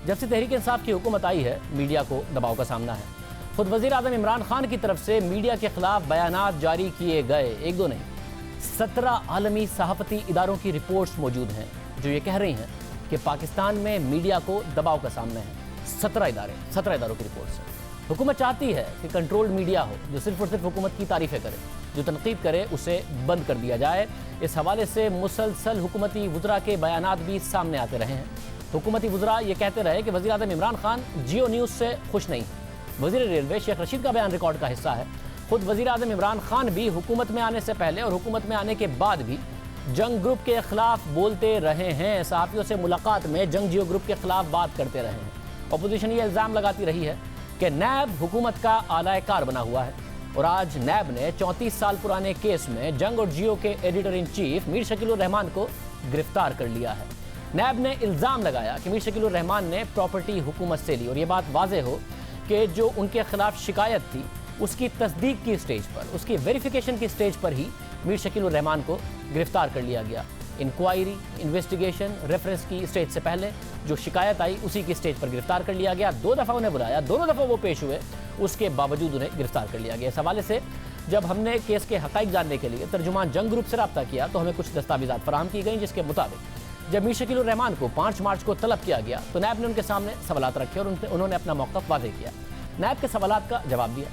جب سے تحریک انصاف کی حکومت آئی ہے میڈیا کو دباؤ کا سامنا ہے۔ خود وزیر اعظم عمران خان کی طرف سے میڈیا کے خلاف بیانات جاری کیے گئے، ایک دو نہیں 17 عالمی صحافتی اداروں کی رپورٹس موجود ہیں جو یہ کہہ رہی ہیں کہ پاکستان میں میڈیا کو دباؤ کا سامنا ہے۔ 17 اداروں کی رپورٹس ہیں۔ حکومت چاہتی ہے کہ کنٹرولڈ میڈیا ہو جو صرف اور صرف حکومت کی تعریفیں کرے، جو تنقید کرے اسے بند کر دیا جائے۔ اس حوالے سے مسلسل حکومتی وزراء کے بیانات بھی سامنے آتے رہے ہیں۔ حکومتی وزراء یہ کہتے رہے کہ وزیر اعظم عمران خان جیو نیوز سے خوش نہیں ہیں۔ وزیر ریلوے شیخ رشید کا بیان ریکارڈ کا حصہ ہے۔ خود وزیر اعظم عمران خان بھی حکومت میں آنے سے پہلے اور حکومت میں آنے کے بعد بھی جنگ گروپ کے خلاف بولتے رہے ہیں۔ صحافیوں سے ملاقات میں جنگ جیو گروپ کے خلاف بات کرتے رہے ہیں۔ اپوزیشن یہ الزام لگاتی رہی ہے کہ نیب حکومت کا اعلی کار بنا ہوا ہے، اور آج نیب نے 34 سال پرانے کیس میں جنگ اور جیو کے ایڈیٹر ان چیف میر شکیل الرحمان کو گرفتار کر لیا ہے۔ نیب نے الزام لگایا کہ میر شکیل الرحمان نے پراپرٹی حکومت سے لی، اور یہ بات واضح ہو کہ جو ان کے خلاف شکایت تھی اس کی تصدیق کی سٹیج پر، اس کی ویریفیکیشن کی سٹیج پر ہی میر شکیل الرحمان کو گرفتار کر لیا گیا۔ انکوائری، انویسٹیگیشن، ریفرنس کی سٹیج سے پہلے جو شکایت آئی اسی کی سٹیج پر گرفتار کر لیا گیا۔ 2 دفعہ انہیں بلایا، دونوں دفعہ وہ پیش ہوئے، اس کے باوجود انہیں گرفتار کر لیا گیا۔ اس حوالے سے جب ہم نے کیس کے حقائق جاننے کے لیے ترجمان جنگ گروپ سے رابطہ کیا تو ہمیں کچھ دستاویزات فراہم کی گئیں، جس کے مطابق جب میر شکیل الرحمان کو 5 مارچ کو طلب کیا گیا تو نیب نے ان کے سامنے سوالات رکھے اور انہوں نے اپنا موقف واضح کیا، نیب کے سوالات کا جواب دیا۔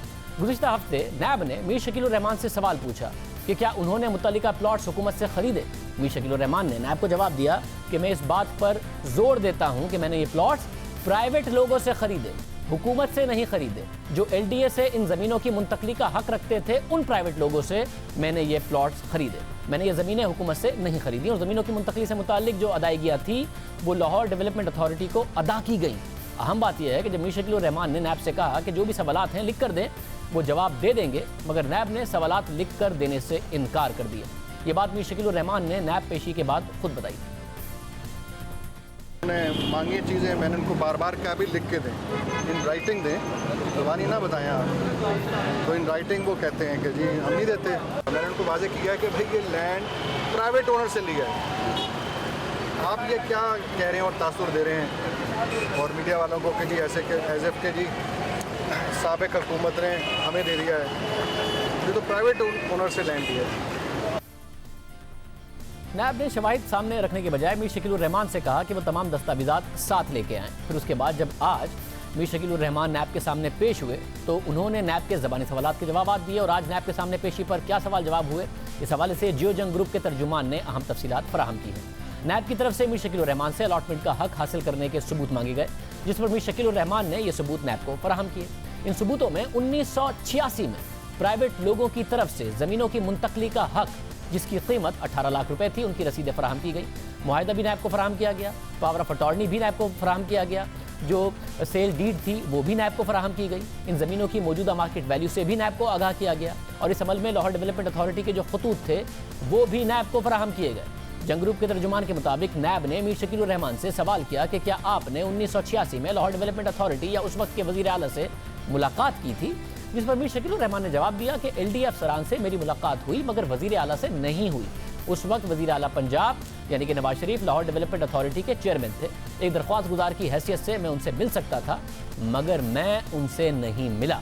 گزشتہ ہفتے نیب نے میر شکیل الرحمان سے سوال پوچھا کہ کیا انہوں نے متعلقہ پلاٹس حکومت سے خریدے۔ میر شکیل الرحمان نے نیب کو جواب دیا کہ میں اس بات پر زور دیتا ہوں کہ میں نے یہ پلاٹس پرائیویٹ لوگوں سے خریدے، حکومت سے نہیں خریدے۔ جو ایل ڈی اے سے ان زمینوں کی منتقلی کا حق رکھتے تھے ان پرائیویٹ لوگوں سے میں نے یہ پلاٹس خریدے، میں نے یہ زمینیں حکومت سے نہیں خریدی، اور زمینوں کی منتقلی سے متعلق جو ادائیگیاں تھی وہ لاہور ڈیولپمنٹ اتھارٹی کو ادا کی گئیں۔ اہم بات یہ ہے کہ جب میر شکیل الرحمان نے نیب سے کہا کہ جو بھی سوالات ہیں لکھ کر دیں، وہ جواب دے دیں گے، مگر نیب نے سوالات لکھ کر دینے سے انکار کر دیا۔ یہ بات میر شکیل الرحمان نے نیب پیشی کے بعد خود بتائی۔ نے مانگی چیزیں میں نے ان کو بار بار کہا بھی لکھ کے دیں، ان رائٹنگ دیں، زبانی نہ بتائیں آپ، تو ان رائٹنگ وہ کہتے ہیں کہ جی ہم نہیں دیتے۔ میں نے ان کو واضح کیا کہ بھائی یہ لینڈ پرائیویٹ اونر سے لیا ہے، آپ یہ کیا کہہ رہے ہیں اور تاثر دے رہے ہیں، اور میڈیا والوں کو کہ جی ایسے کہ ایز ایف کہ جی سابق حکومت نے ہمیں دے دیا ہے، یہ تو پرائیویٹ اونر سے لینڈ دیا ہے۔ نیب نے شواہد سامنے رکھنے کے بجائے میر شکیل الرحمان سے کہا کہ وہ تمام دستاویزات ساتھ لے کے آئیں۔ پھر اس کے بعد جب آج میر شکیل الرحمان نیب کے سامنے پیش ہوئے تو انہوں نے نیب کے زبانی سوالات کے جوابات دیے، اور آج نیب کے سامنے پیشی پر کیا سوال جواب ہوئے اس حوالے سے جیو جنگ گروپ کے ترجمان نے اہم تفصیلات فراہم کی ہیں۔ نیب کی طرف سے میر شکیل الرحمان سے الاٹمنٹ کا حق حاصل کرنے کے ثبوت مانگے گئے، جس پر میر شکیل الرحمان نے یہ ثبوت نیب کو فراہم کیے۔ ان ثبوتوں میں 1986 میں پرائیویٹ لوگوں کی طرف سے زمینوں کی منتقلی کا حق جس کی قیمت 18 لاکھ روپے تھی ان کی رسیدیں فراہم کی گئی، معاہدہ بھی نیب کو فراہم کیا گیا، پاور آف اٹارنی بھی نیب کو فراہم کیا گیا، جو سیل ڈیڈ تھی وہ بھی نیب کو فراہم کی گئی، ان زمینوں کی موجودہ مارکیٹ ویلیو سے بھی نیب کو آگاہ کیا گیا، اور اس عمل میں لاہور ڈیولپمنٹ اتھارٹی کے جو خطوط تھے وہ بھی نیب کو فراہم کیے گئے۔ جنگ گروپ کے ترجمان کے مطابق نیب نے میر شکیل الرحمان سے سوال کیا کہ کیا آپ نے 1986 میں لاہور ڈیولپمنٹ اتھارٹی یا اس وقت کے وزیر اعلیٰ سے ملاقات کی تھی، جس پر میر شکیل الرحمان نے جواب دیا کہ ایل ڈی اے افسران سے میری ملاقات ہوئی مگر وزیر اعلیٰ سے نہیں ہوئی۔ اس وقت وزیر اعلیٰ پنجاب یعنی کہ نواز شریف لاہور ڈیولپمنٹ اتھارٹی کے چیئرمین تھے، ایک درخواست گزار کی حیثیت سے میں ان سے مل سکتا تھا مگر میں ان سے نہیں ملا۔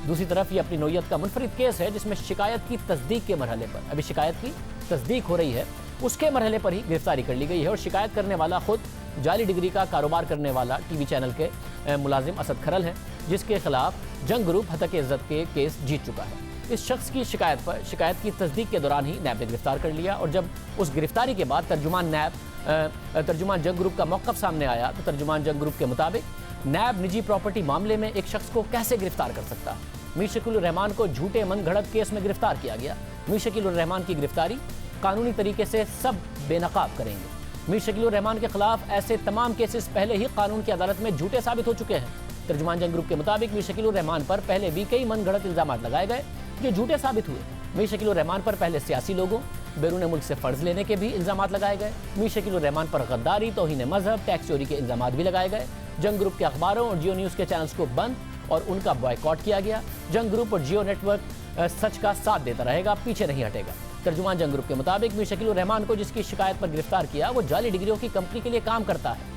دوسری طرف یہ اپنی نوعیت کا منفرد کیس ہے جس میں شکایت کی تصدیق کے مرحلے پر، ابھی شکایت کی تصدیق ہو رہی ہے، اس کے مرحلے پر ہی گرفتاری کر لی گئی ہے، اور شکایت کرنے والا خود جعلی ڈگری کا کاروبار کرنے والا ٹی وی چینل کے ملازم اسد کھرل ہے، جس کے خلاف جنگ گروپ ہتک عزت کے کیس جیت چکا ہے۔ اس شخص کی شکایت پر شکایت کی تصدیق کے دوران ہی نیب نے گرفتار کر لیا، اور جب اس گرفتاری کے بعد ترجمان جنگ گروپ کا موقف سامنے آیا تو ترجمان جنگ گروپ کے مطابق نیب نجی پراپرٹی معاملے میں ایک شخص کو کیسے گرفتار کر سکتا ہے۔ میر شکیل الرحمان کو جھوٹے من گھڑت کیس میں گرفتار کیا گیا۔ میر شکیل الرحمان کی گرفتاری قانونی طریقے سے سب بے نقاب کریں گے۔ میر شکیل الرحمان کے خلاف ایسے تمام کیسز پہلے ہی قانون کی عدالت میں جھوٹے ثابت ہو چکے ہیں۔ ترجمان جنگ گروپ کے مطابق میر شکیل الرحمان پر پہلے بھی کئی من گھڑت الزامات لگائے گئے جو جھوٹے ثابت ہوئے۔ میر شکیل الرحمان پر پہلے سیاسی لوگوں، بیرون ملک سے فرض لینے کے بھی الزامات لگائے گئے۔ میر شکیل الرحمان پر غداری، توہین مذہب، ٹیکس چوری کے الزامات بھی لگائے گئے۔ جنگ گروپ کے اخباروں اور جیو نیوز کے چینلز کو بند اور ان کا بائیکاٹ کیا گیا۔ جنگ گروپ اور جیو نیٹ ورک سچ کا ساتھ دیتا رہے گا، پیچھے نہیں ہٹے گا۔ ترجمان جنگ گروپ کے مطابق میر شکیل الرحمان کو جس کی شکایت پر گرفتار کیا وہ جعلی ڈگریوں کی کمپنی کے لیے کام کرتا ہے۔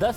10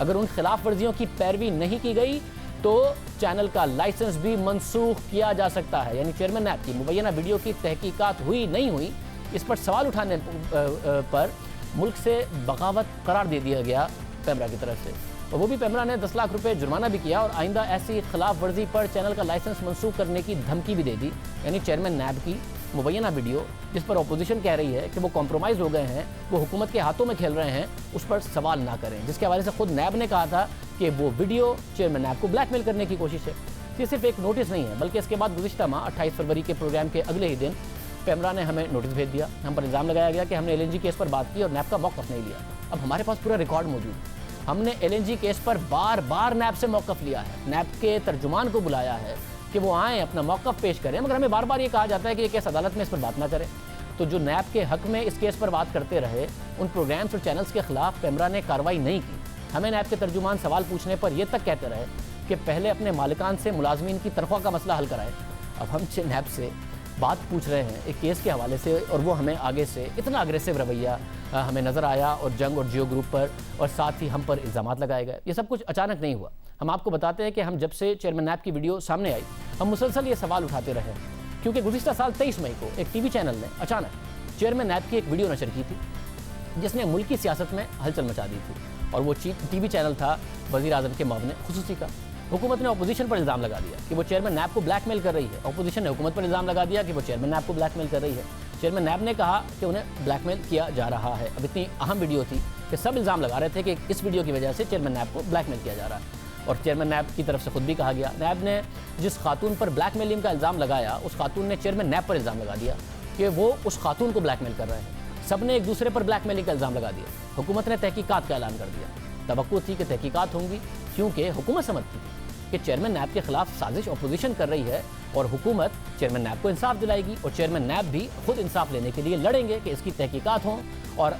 اگر ان خلاف ورزیوں کی پیروی نہیں کی گئی تو چینل کا لائسنس بھی منسوخ کیا جا سکتا ہے. یعنی چیئرمین نیب کی مبینہ ویڈیو کی تحقیقات ہوئی نہیں ہوئی اس پر سوال اٹھانے پر ملک سے بغاوت قرار دے دیا گیا پیمرا کی طرف سے, اور وہ بھی پیمرا نے 10 لاکھ روپے جرمانہ بھی کیا اور آئندہ ایسی خلاف ورزی پر چینل کا لائسنس منسوخ کرنے کی دھمکی بھی دے دی. یعنی چیئرمین نیب کی مبینہ ویڈیو جس پر اپوزیشن کہہ رہی ہے کہ وہ کمپرومائز ہو گئے ہیں, وہ حکومت کے ہاتھوں میں کھیل رہے ہیں, اس پر سوال نہ کریں, جس کے حوالے سے خود نیب نے کہا تھا کہ وہ ویڈیو چیئرمین نیب کو بلیک میل کرنے کی کوشش ہے. یہ صرف ایک نوٹس نہیں ہے بلکہ اس کے بعد گزشتہ ماہ 28 فروری کے پروگرام کے اگلے ہی دن پیمرا نے ہمیں نوٹس بھیج دیا. ہم پر الزام لگایا گیا کہ ہم نے LNG کیس پر بات کی اور نیب کا موقف نہیں لیا. اب ہمارے پاس پورا ریکارڈ موجود ہے. ہم نے LNG کیس پر بار بار نیب سے موقف لیا ہے, نیب کے ترجمان کو بلایا ہے کہ وہ آئیں اپنا موقف پیش کریں, مگر ہمیں بار بار یہ کہا جاتا ہے کہ یہ کیس عدالت میں اس پر بات نہ کریں. تو جو نیب کے حق میں اس کیس پر بات کرتے رہے ان پروگرامز اور چینلز کے خلاف پیمرا نے کارروائی نہیں کی. ہمیں نیب کے ترجمان سوال پوچھنے پر یہ تک کہتے رہے کہ پہلے اپنے مالکان سے ملازمین کی تنخواہ کا مسئلہ حل کرائے. اب ہم نیب سے بات پوچھ رہے ہیں ایک کیس کے حوالے سے اور وہ ہمیں آگے سے اتنا اگریسو رویہ ہمیں نظر آیا, اور جنگ اور جیو گروپ پر اور ساتھ ہی ہم پر الزامات لگائے گئے. یہ سب کچھ اچانک نہیں ہوا. ہم آپ کو بتاتے ہیں کہ ہم جب سے چیئرمین نیب کی ویڈیو سامنے آئی ہم مسلسل یہ سوال اٹھاتے رہے, کیونکہ گزشتہ سال 23 مئی کو ایک ٹی وی چینل نے اچانک چیئرمین نیب کی ایک ویڈیو نشر کی تھی جس نے ملکی سیاست میں ہلچل مچا دی تھی, اور وہ ٹی وی چینل تھا وزیر اعظم کے معاون خصوصی کا. حکومت نے اپوزیشن پر الزام لگا دیا کہ وہ چیئرمین نیب کو بلیک میل کر رہی ہے. اپوزیشن نے حکومت پر الزام لگا دیا کہ وہ چیئرمین نیب کو بلیک میل کر رہی ہے. چیئرمین نیب نے کہا کہ انہیں بلیک میل کیا جا رہا ہے. اب اتنی اہم ویڈیو تھی کہ سب الزام لگا رہے تھے کہ اس ویڈیو کی وجہ سے چیئرمین نیب کو بلیک میل کیا جا رہا ہے. اور چیئرمین نیب کی طرف سے خود بھی کہا گیا, نیب نے جس خاتون پر بلیک میلنگ کا الزام لگایا اس خاتون نے چیئرمین نیب پر الزام لگا دیا کہ وہ اس خاتون کو بلیک میل کر رہے ہیں. سب نے ایک دوسرے پر بلیک میلنگ کا الزام لگا دیا. حکومت نے تحقیقات کا اعلان کر دیا. توقع تھی کہ تحقیقات ہوں گی کیونکہ حکومت سمجھتی تھی کہ چیئرمین نیب کے خلاف سازش اپوزیشن کر رہی ہے اور حکومت چیئرمین نیب کو انصاف دلائے گی, اور چیئرمین نیب بھی خود انصاف لینے کے لیے لڑیں گے کہ اس کی تحقیقات ہوں اور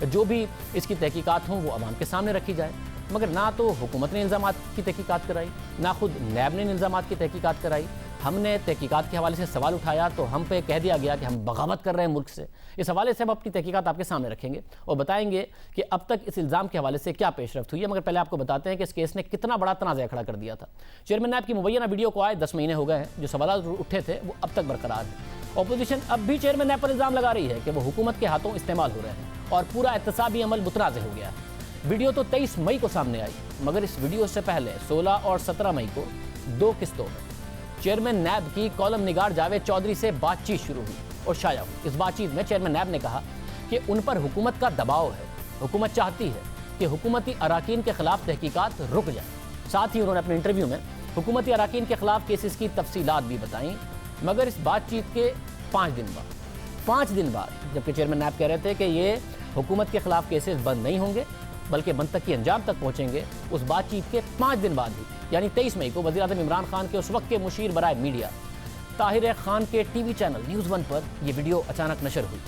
جو بھی اس کی تحقیقات ہوں وہ عوام کے سامنے رکھی جائے. مگر نہ تو حکومت نے الزامات کی تحقیقات کرائی, نہ خود نیب نے الزامات کی تحقیقات کرائی. ہم نے تحقیقات کے حوالے سے سوال اٹھایا تو ہم پہ کہہ دیا گیا کہ ہم بغاوت کر رہے ہیں ملک سے. اس حوالے سے ہم اپنی تحقیقات آپ کے سامنے رکھیں گے اور بتائیں گے کہ اب تک اس الزام کے حوالے سے کیا پیش رفت ہوئی ہے. مگر پہلے آپ کو بتاتے ہیں کہ اس کیس نے کتنا بڑا تنازع کھڑا کر دیا تھا. چیئرمین نیب کی مبینہ ویڈیو کو آئے 10 مہینے ہو گئے ہیں. جو سوالات اٹھے تھے وہ اب تک برقرار ہیں. اپوزیشن اب بھی چیئرمین نیب پر الزام لگا رہی ہے کہ وہ حکومت کے ہاتھوں استعمال ہو رہے ہیں اور پورا احتسابی عمل متنازع ہو گیا ہے. ویڈیو تو 23 مئی کو سامنے آئی, مگر اس ویڈیو سے پہلے 16 اور 17 مئی کو 2 قسطوں میں چیئرمین نیب کی کالم نگار جاوید چودھری سے بات چیت شروع ہوئی اور شائع ہوئی. اس بات چیت میں چیئرمین نیب نے کہا کہ ان پر حکومت کا دباؤ ہے, حکومت چاہتی ہے کہ حکومتی اراکین کے خلاف تحقیقات رک جائیں. ساتھ ہی انہوں نے اپنے انٹرویو میں حکومتی اراکین کے خلاف کیسز کی تفصیلات بھی بتائیں. مگر اس بات چیت کے 5 دن بعد جبکہ چیئرمین نیب کہہ رہے تھے کہ یہ حکومت کے خلاف کیسز بند نہیں ہوں گے بلکہ منطقی انجام تک پہنچیں گے, اس بات چیت کے 5 دن بعد ہی یعنی 23 مئی کو وزیر اعظم عمران خان کے اس وقت کے مشیر برائے میڈیا طاہر خان کے ٹی وی چینل نیوز 1 پر یہ ویڈیو اچانک نشر ہوئی.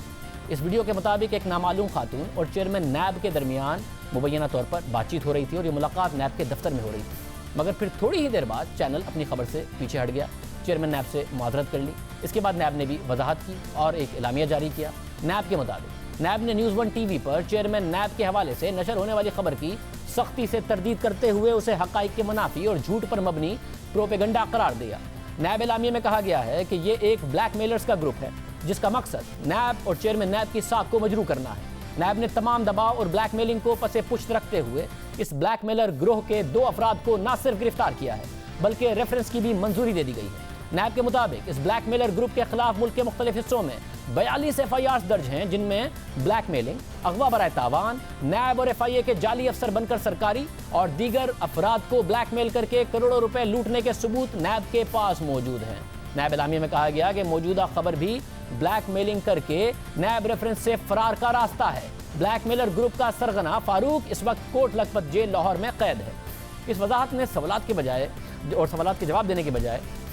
اس ویڈیو کے مطابق ایک نامعلوم خاتون اور چیئرمین نیب کے درمیان مبینہ طور پر بات چیت ہو رہی تھی اور یہ ملاقات نیب کے دفتر میں ہو رہی تھی. مگر پھر تھوڑی ہی دیر بعد چینل اپنی خبر سے پیچھے ہٹ گیا. چیئرمین نیب سے معذرت کر لی. اس کے بعد نیب نے بھی وضاحت کی اور ایک اعلامیہ جاری کیا. نیب کے مطابق نیب نے نیوز 1 ٹی وی پر چیئرمین نیب کے حوالے سے نشر ہونے والی خبر کی سختی سے تردید کرتے ہوئے اسے حقائق کے منافی اور جھوٹ پر مبنی پروپیگنڈا قرار دیا. نیب اعلامیے میں کہا گیا ہے کہ یہ ایک بلیک میلرز کا گروپ ہے جس کا مقصد نیب اور چیئرمین نیب کی ساکھ کو مجروح کرنا ہے. نیب نے تمام دباؤ اور بلیک میلنگ کو پس پشت رکھتے ہوئے اس بلیک میلر گروہ کے 2 افراد کو نہ صرف گرفتار کیا ہے بلکہ ریفرنس کی بھی منظوری دے دی گئی ہے. نیب کے مطابق اس بلیک میلر گروپ کے خلاف ملک کے مختلف حصوں میں 42 FIRs درج ہیں جن میں بلیک میلنگ, اغوا برائے تاوان, نیب اور FIA کے جعلی افسر بن کر سرکاری اور دیگر افراد کو بلیک میل کر کے کروڑوں روپے لوٹنے کے ثبوت نیب کے پاس موجود ہیں. نیب اعلامیہ میں کہا گیا کہ موجودہ خبر بھی بلیک میلنگ کر کے نیب ریفرنس سے فرار کا راستہ ہے. بلیک میلر گروپ کا سرغنہ فاروق اس وقت کوٹ لکھپت جیل لاہور میں قید ہے. اس وضاحت نے سوالات کے بجائے اور سوالات کے جواب دینے کے بجائے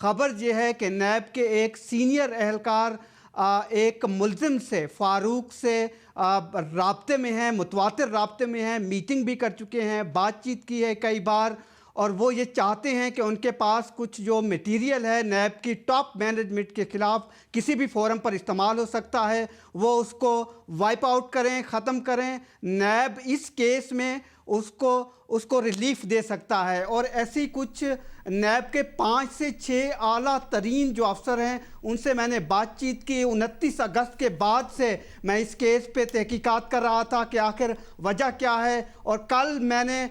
خبر یہ ہے کہ نیب کے ایک سینئر اہلکار ایک ملزم سے، فاروق سے رابطے میں ہیں، متواتر رابطے میں ہیں، میٹنگ بھی کر چکے ہیں، بات چیت کی ہے کئی بار، اور وہ یہ چاہتے ہیں کہ ان کے پاس کچھ جو میٹیریل ہے نیب کی ٹاپ مینجمنٹ کے خلاف کسی بھی فورم پر استعمال ہو سکتا ہے، وہ اس کو وائپ آؤٹ کریں، ختم کریں۔ نیب اس کیس میں اس کو ریلیف دے سکتا ہے، اور ایسی کچھ نیب کے 5 سے 6 اعلیٰ ترین جو افسر ہیں ان سے میں نے بات چیت کی۔ 29 اگست کے بعد سے میں اس کیس پہ تحقیقات کر رہا تھا کہ آخر وجہ کیا ہے، اور کل میں نے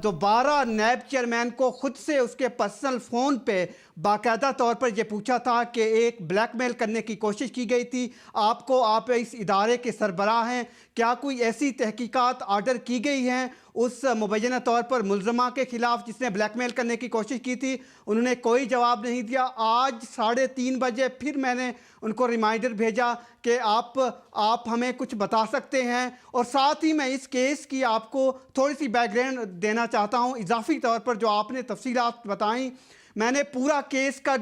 دوبارہ نیب چیئرمین کو خود سے اس کے پرسنل فون پہ باقاعدہ طور پر یہ پوچھا تھا کہ ایک بلیک میل کرنے کی کوشش کی گئی تھی آپ اس ادارے کے سربراہ ہیں، کیا کوئی ایسی تحقیقات آرڈر کی گئی ہیں اس مبینہ طور پر ملزمہ کے خلاف جس نے بلیک میل کرنے کی کوشش کی تھی؟ انہوں نے کوئی جواب نہیں دیا۔ آج 3:30 بجے پھر میں نے ان کو ریمائنڈر بھیجا کہ آپ ہمیں کچھ بتا سکتے ہیں، اور ساتھ ہی میں اس کیس کی آپ کو تھوڑی سی بیک گراؤنڈ دینا چاہتا ہوں اضافی طور پر جو آپ نے تفصیلات بتائیں۔ میں نے پورا کیس کا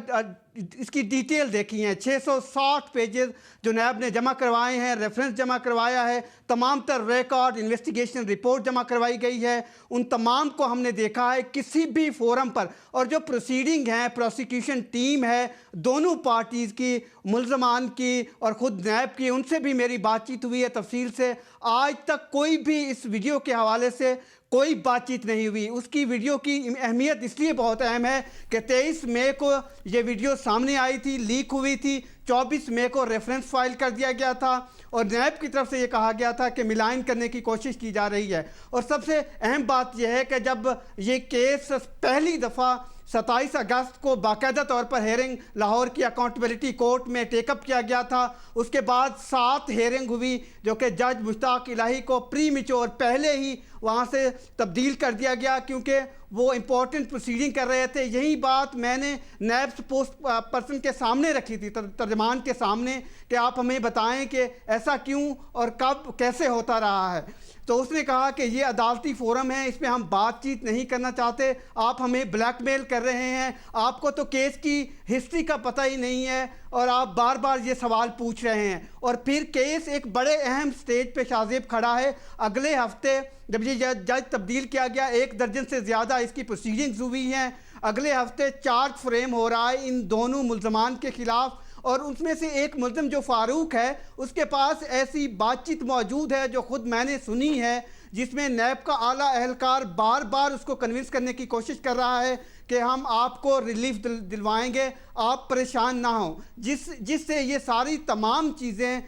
اس کی ڈیٹیل دیکھی ہیں، 660 پیجز جو نیب نے جمع کروائے ہیں، ریفرنس جمع کروایا ہے، تمام تر ریکارڈ انویسٹیگیشن رپورٹ جمع کروائی گئی ہے، ان تمام کو ہم نے دیکھا ہے۔ کسی بھی فورم پر اور جو پروسیڈنگ ہیں، پروسیکیوشن ٹیم ہے دونوں پارٹیز کی، ملزمان کی اور خود نیب کی، ان سے بھی میری بات چیت ہوئی ہے تفصیل سے۔ آج تک کوئی بھی اس ویڈیو کے حوالے سے کوئی بات چیت نہیں ہوئی۔ اس کی ویڈیو کی اہمیت اس لیے بہت اہم ہے کہ 23 مئی کو یہ ویڈیو سامنے آئی تھی، لیک ہوئی تھی، 24 مئی کو ریفرنس فائل کر دیا گیا تھا، اور نیب کی طرف سے یہ کہا گیا تھا کہ ملائن کرنے کی کوشش کی جا رہی ہے۔ اور سب سے اہم بات یہ ہے کہ جب یہ کیس پہلی دفعہ 27 اگست کو باقاعدہ طور پر ہیئرنگ لاہور کی اکاؤنٹیبلٹی کورٹ میں ٹیک اپ کیا گیا تھا، اس کے بعد 7 ہیئرنگ ہوئی جو کہ جج مشتاق الہی کو پری میچور پہلے ہی وہاں سے تبدیل کر دیا گیا کیونکہ وہ امپورٹنٹ پروسیڈنگ کر رہے تھے۔ یہی بات میں نے نیب پوسٹ پرسن کے سامنے رکھی تھی، ترجمان کے سامنے، کہ آپ ہمیں بتائیں کہ ایسا کیوں اور کب کیسے ہوتا رہا ہے۔ تو اس نے کہا کہ یہ عدالتی فورم ہے، اس میں ہم بات چیت نہیں کرنا چاہتے، آپ ہمیں بلیک میل کر رہے ہیں، آپ کو تو کیس کی ہسٹری کا پتہ ہی نہیں ہے اور آپ بار بار یہ سوال پوچھ رہے ہیں۔ اور پھر کیس ایک بڑے اہم سٹیج پہ شاذیب کھڑا ہے۔ اگلے ہفتے جب یہ جج تبدیل کیا گیا، 1 درجن سے زیادہ اس کی پروسیڈنگز ہوئی ہیں، اگلے ہفتے چارج فریم ہو رہا ہے ان دونوں ملزمان کے خلاف، اور اس میں سے ایک ملزم جو فاروق ہے اس کے پاس ایسی بات چیت موجود ہے جو خود میں نے سنی ہے، جس میں نیب کا اعلیٰ اہلکار بار بار اس کو کنونس کرنے کی کوشش کر رہا ہے کہ ہم آپ کو ریلیف دلوائیں گے، آپ پریشان نہ ہوں، جس سے یہ ساری تمام چیزیں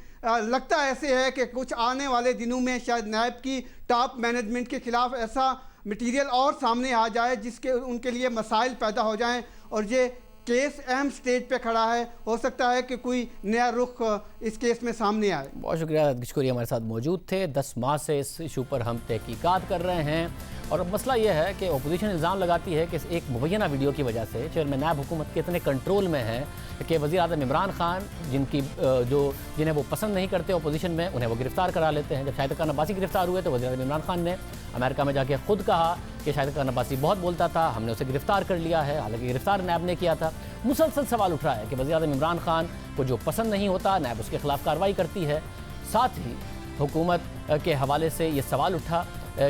لگتا ایسے ہے کہ کچھ آنے والے دنوں میں شاید نیب کی ٹاپ مینجمنٹ کے خلاف ایسا میٹیریل اور سامنے آ جائے جس کے ان کے لیے مسائل پیدا ہو جائیں، اور یہ کیس اہم سٹیج پہ کھڑا ہے، ہو سکتا ہے کہ کوئی نیا رخ اس کیس میں سامنے آئے۔ بہت شکریہ گچکوری ہمارے ساتھ موجود تھے۔ 10 ماہ سے اس ایشو پر ہم تحقیقات کر رہے ہیں، اور اب مسئلہ یہ ہے کہ اپوزیشن الزام لگاتی ہے کہ ایک مبینہ ویڈیو کی وجہ سے چیئرمین نیب حکومت کے اتنے کنٹرول میں ہیں کہ وزیر اعظم عمران خان جنہیں وہ پسند نہیں کرتے اپوزیشن میں، انہیں وہ گرفتار کرا لیتے ہیں۔ جب شاہد خاقان عباسی گرفتار ہوئے تو وزیر اعظم عمران خان نے امریکہ میں جا کے خود کہا کہ شاہد خاقان عباسی بہت بولتا تھا، ہم نے اسے گرفتار کر لیا ہے، حالانکہ گرفتار نیب نے کیا تھا۔ مسلسل سوال اٹھ رہا ہے کہ وزیر اعظم عمران خان کو جو پسند نہیں ہوتا نیب اس کے خلاف کارروائی کرتی ہے۔ ساتھ ہی حکومت کے حوالے سے یہ سوال اٹھا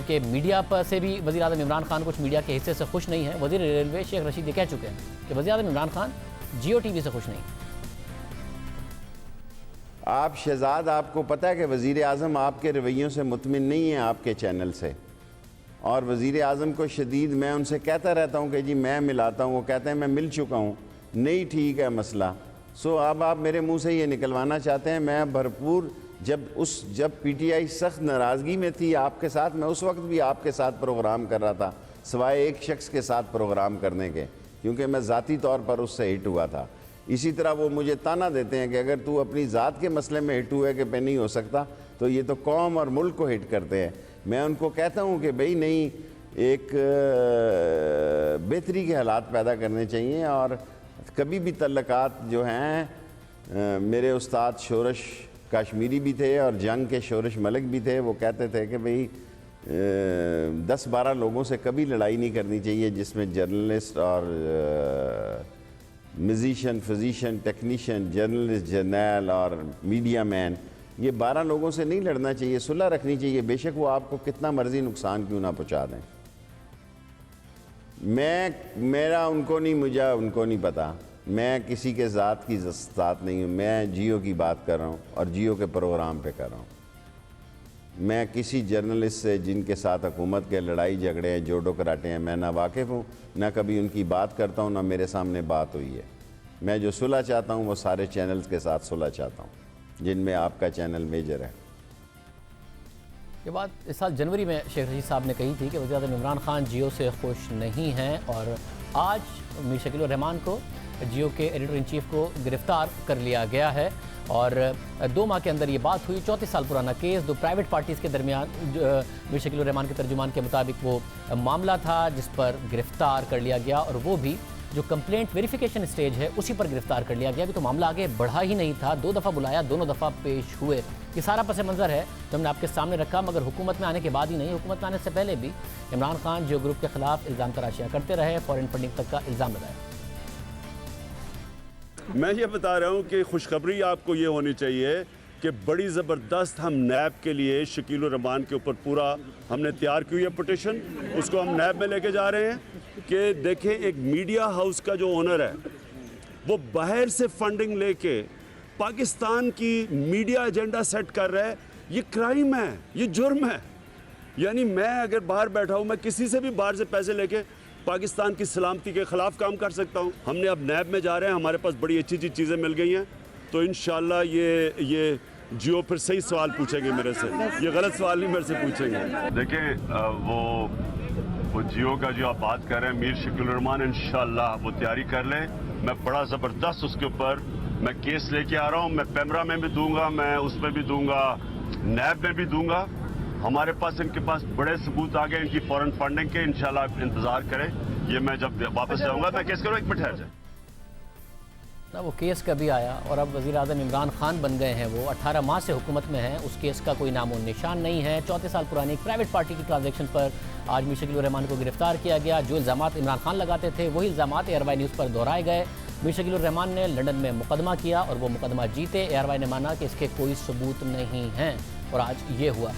کہ میڈیا پر سے بھی وزیر اعظم عمران خان کچھ میڈیا کے حصے سے خوش نہیں ہے۔ وزیر ریلوے شیخ رشید یہ کہہ چکے ہیں کہ وزیر اعظم عمران خان جیو ٹی وی سے خوش نہیں۔ آپ شہزاد، آپ کو پتہ ہے کہ وزیر اعظم آپ کے رویوں سے مطمئن نہیں ہیں، آپ کے چینل سے، اور وزیر اعظم کو شدید میں ان سے کہتا رہتا ہوں کہ جی میں ملاتا ہوں، وہ کہتے ہیں میں مل چکا ہوں، نہیں ٹھیک ہے مسئلہ۔ اب آپ میرے منہ سے یہ نکلوانا چاہتے ہیں، میں بھرپور جب پی ٹی آئی سخت ناراضگی میں تھی آپ کے ساتھ، میں اس وقت بھی آپ کے ساتھ پروگرام کر رہا تھا، سوائے ایک شخص کے ساتھ پروگرام کرنے کے، کیونکہ میں ذاتی طور پر اس سے ہٹ ہوا تھا۔ اسی طرح وہ مجھے تانا دیتے ہیں کہ اگر تو اپنی ذات کے مسئلے میں ہٹ ہوئے کہ پہ نہیں ہو سکتا تو یہ تو قوم اور ملک کو ہٹ کرتے ہیں۔ میں ان کو کہتا ہوں کہ بھئی نہیں، ایک بہتری کے حالات پیدا کرنے چاہیے، اور کبھی بھی تعلقات جو ہیں، میرے استاد شورش کاشمیری بھی تھے اور جنگ کے شورش ملک بھی تھے، وہ کہتے تھے کہ بھئی 10-12 لوگوں سے کبھی لڑائی نہیں کرنی چاہیے جس میں جرنلسٹ اور میوزیشین، فزیشین، ٹیکنیشین، جرنلسٹ، جرنیل اور میڈیا مین، یہ 12 لوگوں سے نہیں لڑنا چاہیے، صلح رکھنی چاہیے، بے شک وہ آپ کو کتنا مرضی نقصان کیوں نہ پہنچا دیں۔ میرا ان کو نہیں پتا، میں کسی کے ذات کی ذات نہیں ہوں، میں جیو کی بات کر رہا ہوں اور جیو کے پروگرام پہ کر رہا ہوں۔ میں کسی جرنلسٹ سے جن کے ساتھ حکومت کے لڑائی جھگڑے ہیں، جوڈو کراٹے ہیں، میں نہ واقف ہوں، نہ کبھی ان کی بات کرتا ہوں، نہ میرے سامنے بات ہوئی ہے۔ میں جو صلح چاہتا ہوں وہ سارے چینلز کے ساتھ صلح چاہتا ہوں، جن میں آپ کا چینل میجر ہے۔ یہ بات اس سال جنوری میں شیخ رشید صاحب نے کہی تھی کہ وزیر اعظم عمران خان جیو سے خوش نہیں ہیں، اور آج میر شکیل الرحمان کو، جیو کے ایڈیٹر ان چیف کو گرفتار کر لیا گیا ہے، اور 2 ماہ کے اندر یہ بات ہوئی۔ 34 سال پرانا کیس، 2 پرائیویٹ پارٹیز کے درمیان میر شکیل الرحمان کے ترجمان کے مطابق وہ معاملہ تھا جس پر گرفتار کر لیا گیا، اور وہ بھی جو کمپلینٹ ویریفیکیشن سٹیج ہے اسی پر گرفتار کر لیا گیا۔ ابھی تو معاملہ آگے بڑھا ہی نہیں تھا، 2 دفعہ بلایا، دونوں دفعہ پیش ہوئے۔ یہ سارا پس منظر ہے جو ہم نے آپ کے سامنے رکھا، مگر حکومت میں آنے کے بعد ہی نہیں، حکومت میں آنے سے پہلے بھی عمران خان جیو گروپ کے خلاف الزام تراشیاں کرتے رہے، فورن فنڈنگ تک کا الزام لگایا۔ میں یہ بتا رہا ہوں کہ خوشخبری آپ کو یہ ہونی چاہیے کہ بڑی زبردست ہم نیب کے لیے شکیل الرحمان کے اوپر پورا ہم نے تیار کی ہوئی ہے پٹیشن، اس کو ہم نیب میں لے کے جا رہے ہیں کہ دیکھیں ایک میڈیا ہاؤس کا جو اونر ہے وہ باہر سے فنڈنگ لے کے پاکستان کی میڈیا ایجنڈا سیٹ کر رہا ہے، یہ کرائم ہے، یہ جرم ہے۔ یعنی میں اگر باہر بیٹھا ہوں، میں کسی سے بھی باہر سے پیسے لے کے پاکستان کی سلامتی کے خلاف کام کر سکتا ہوں۔ ہم نے اب نیب میں جا رہے ہیں، ہمارے پاس بڑی اچھی چیزیں مل گئی ہیں، تو انشاءاللہ یہ جیو پھر صحیح سوال پوچھیں گے میرے سے، یہ غلط سوال نہیں میرے سے پوچھیں گے۔ دیکھیں وہ جیو کا جو آپ بات کر رہے ہیں، میر شکیل الرحمان انشاءاللہ وہ تیاری کر لیں، میں بڑا زبردست اس کے اوپر میں کیس لے کے آ رہا ہوں، میں پیمرا میں بھی دوں گا، میں اس میں بھی دوں گا، نیب میں بھی دوں گا۔ ہمارے پاس ان کے پاس بڑے ثبوت آ گئے ان کی فورن فنڈنگ کے، انشاءاللہ آپ انتظار کریں، یہ میں جب واپس جاؤں گا میں کیس کروں، ایک منٹ ٹھہر جائیں۔ وہ کیس کبھی آیا اور اب وزیر اعظم عمران خان بن گئے ہیں، وہ 18 ماہ سے حکومت میں ہیں، اس کیس کا کوئی نام و نشان نہیں ہے۔ 34 سال پرانی ایک پرائیویٹ پارٹی کی ٹرانزیکشن پر آج میر شکیل الرحمان کو گرفتار کیا گیا۔ جو الزامات عمران خان لگاتے تھے وہی الزامات ARY نیوز پر دہرائے گئے۔ میر شکیل الرحمان نے لندن میں مقدمہ کیا اور وہ مقدمہ جیتے۔ ARY نے مانا کہ اس کے کوئی ثبوت نہیں ہیں، اور آج یہ ہوا۔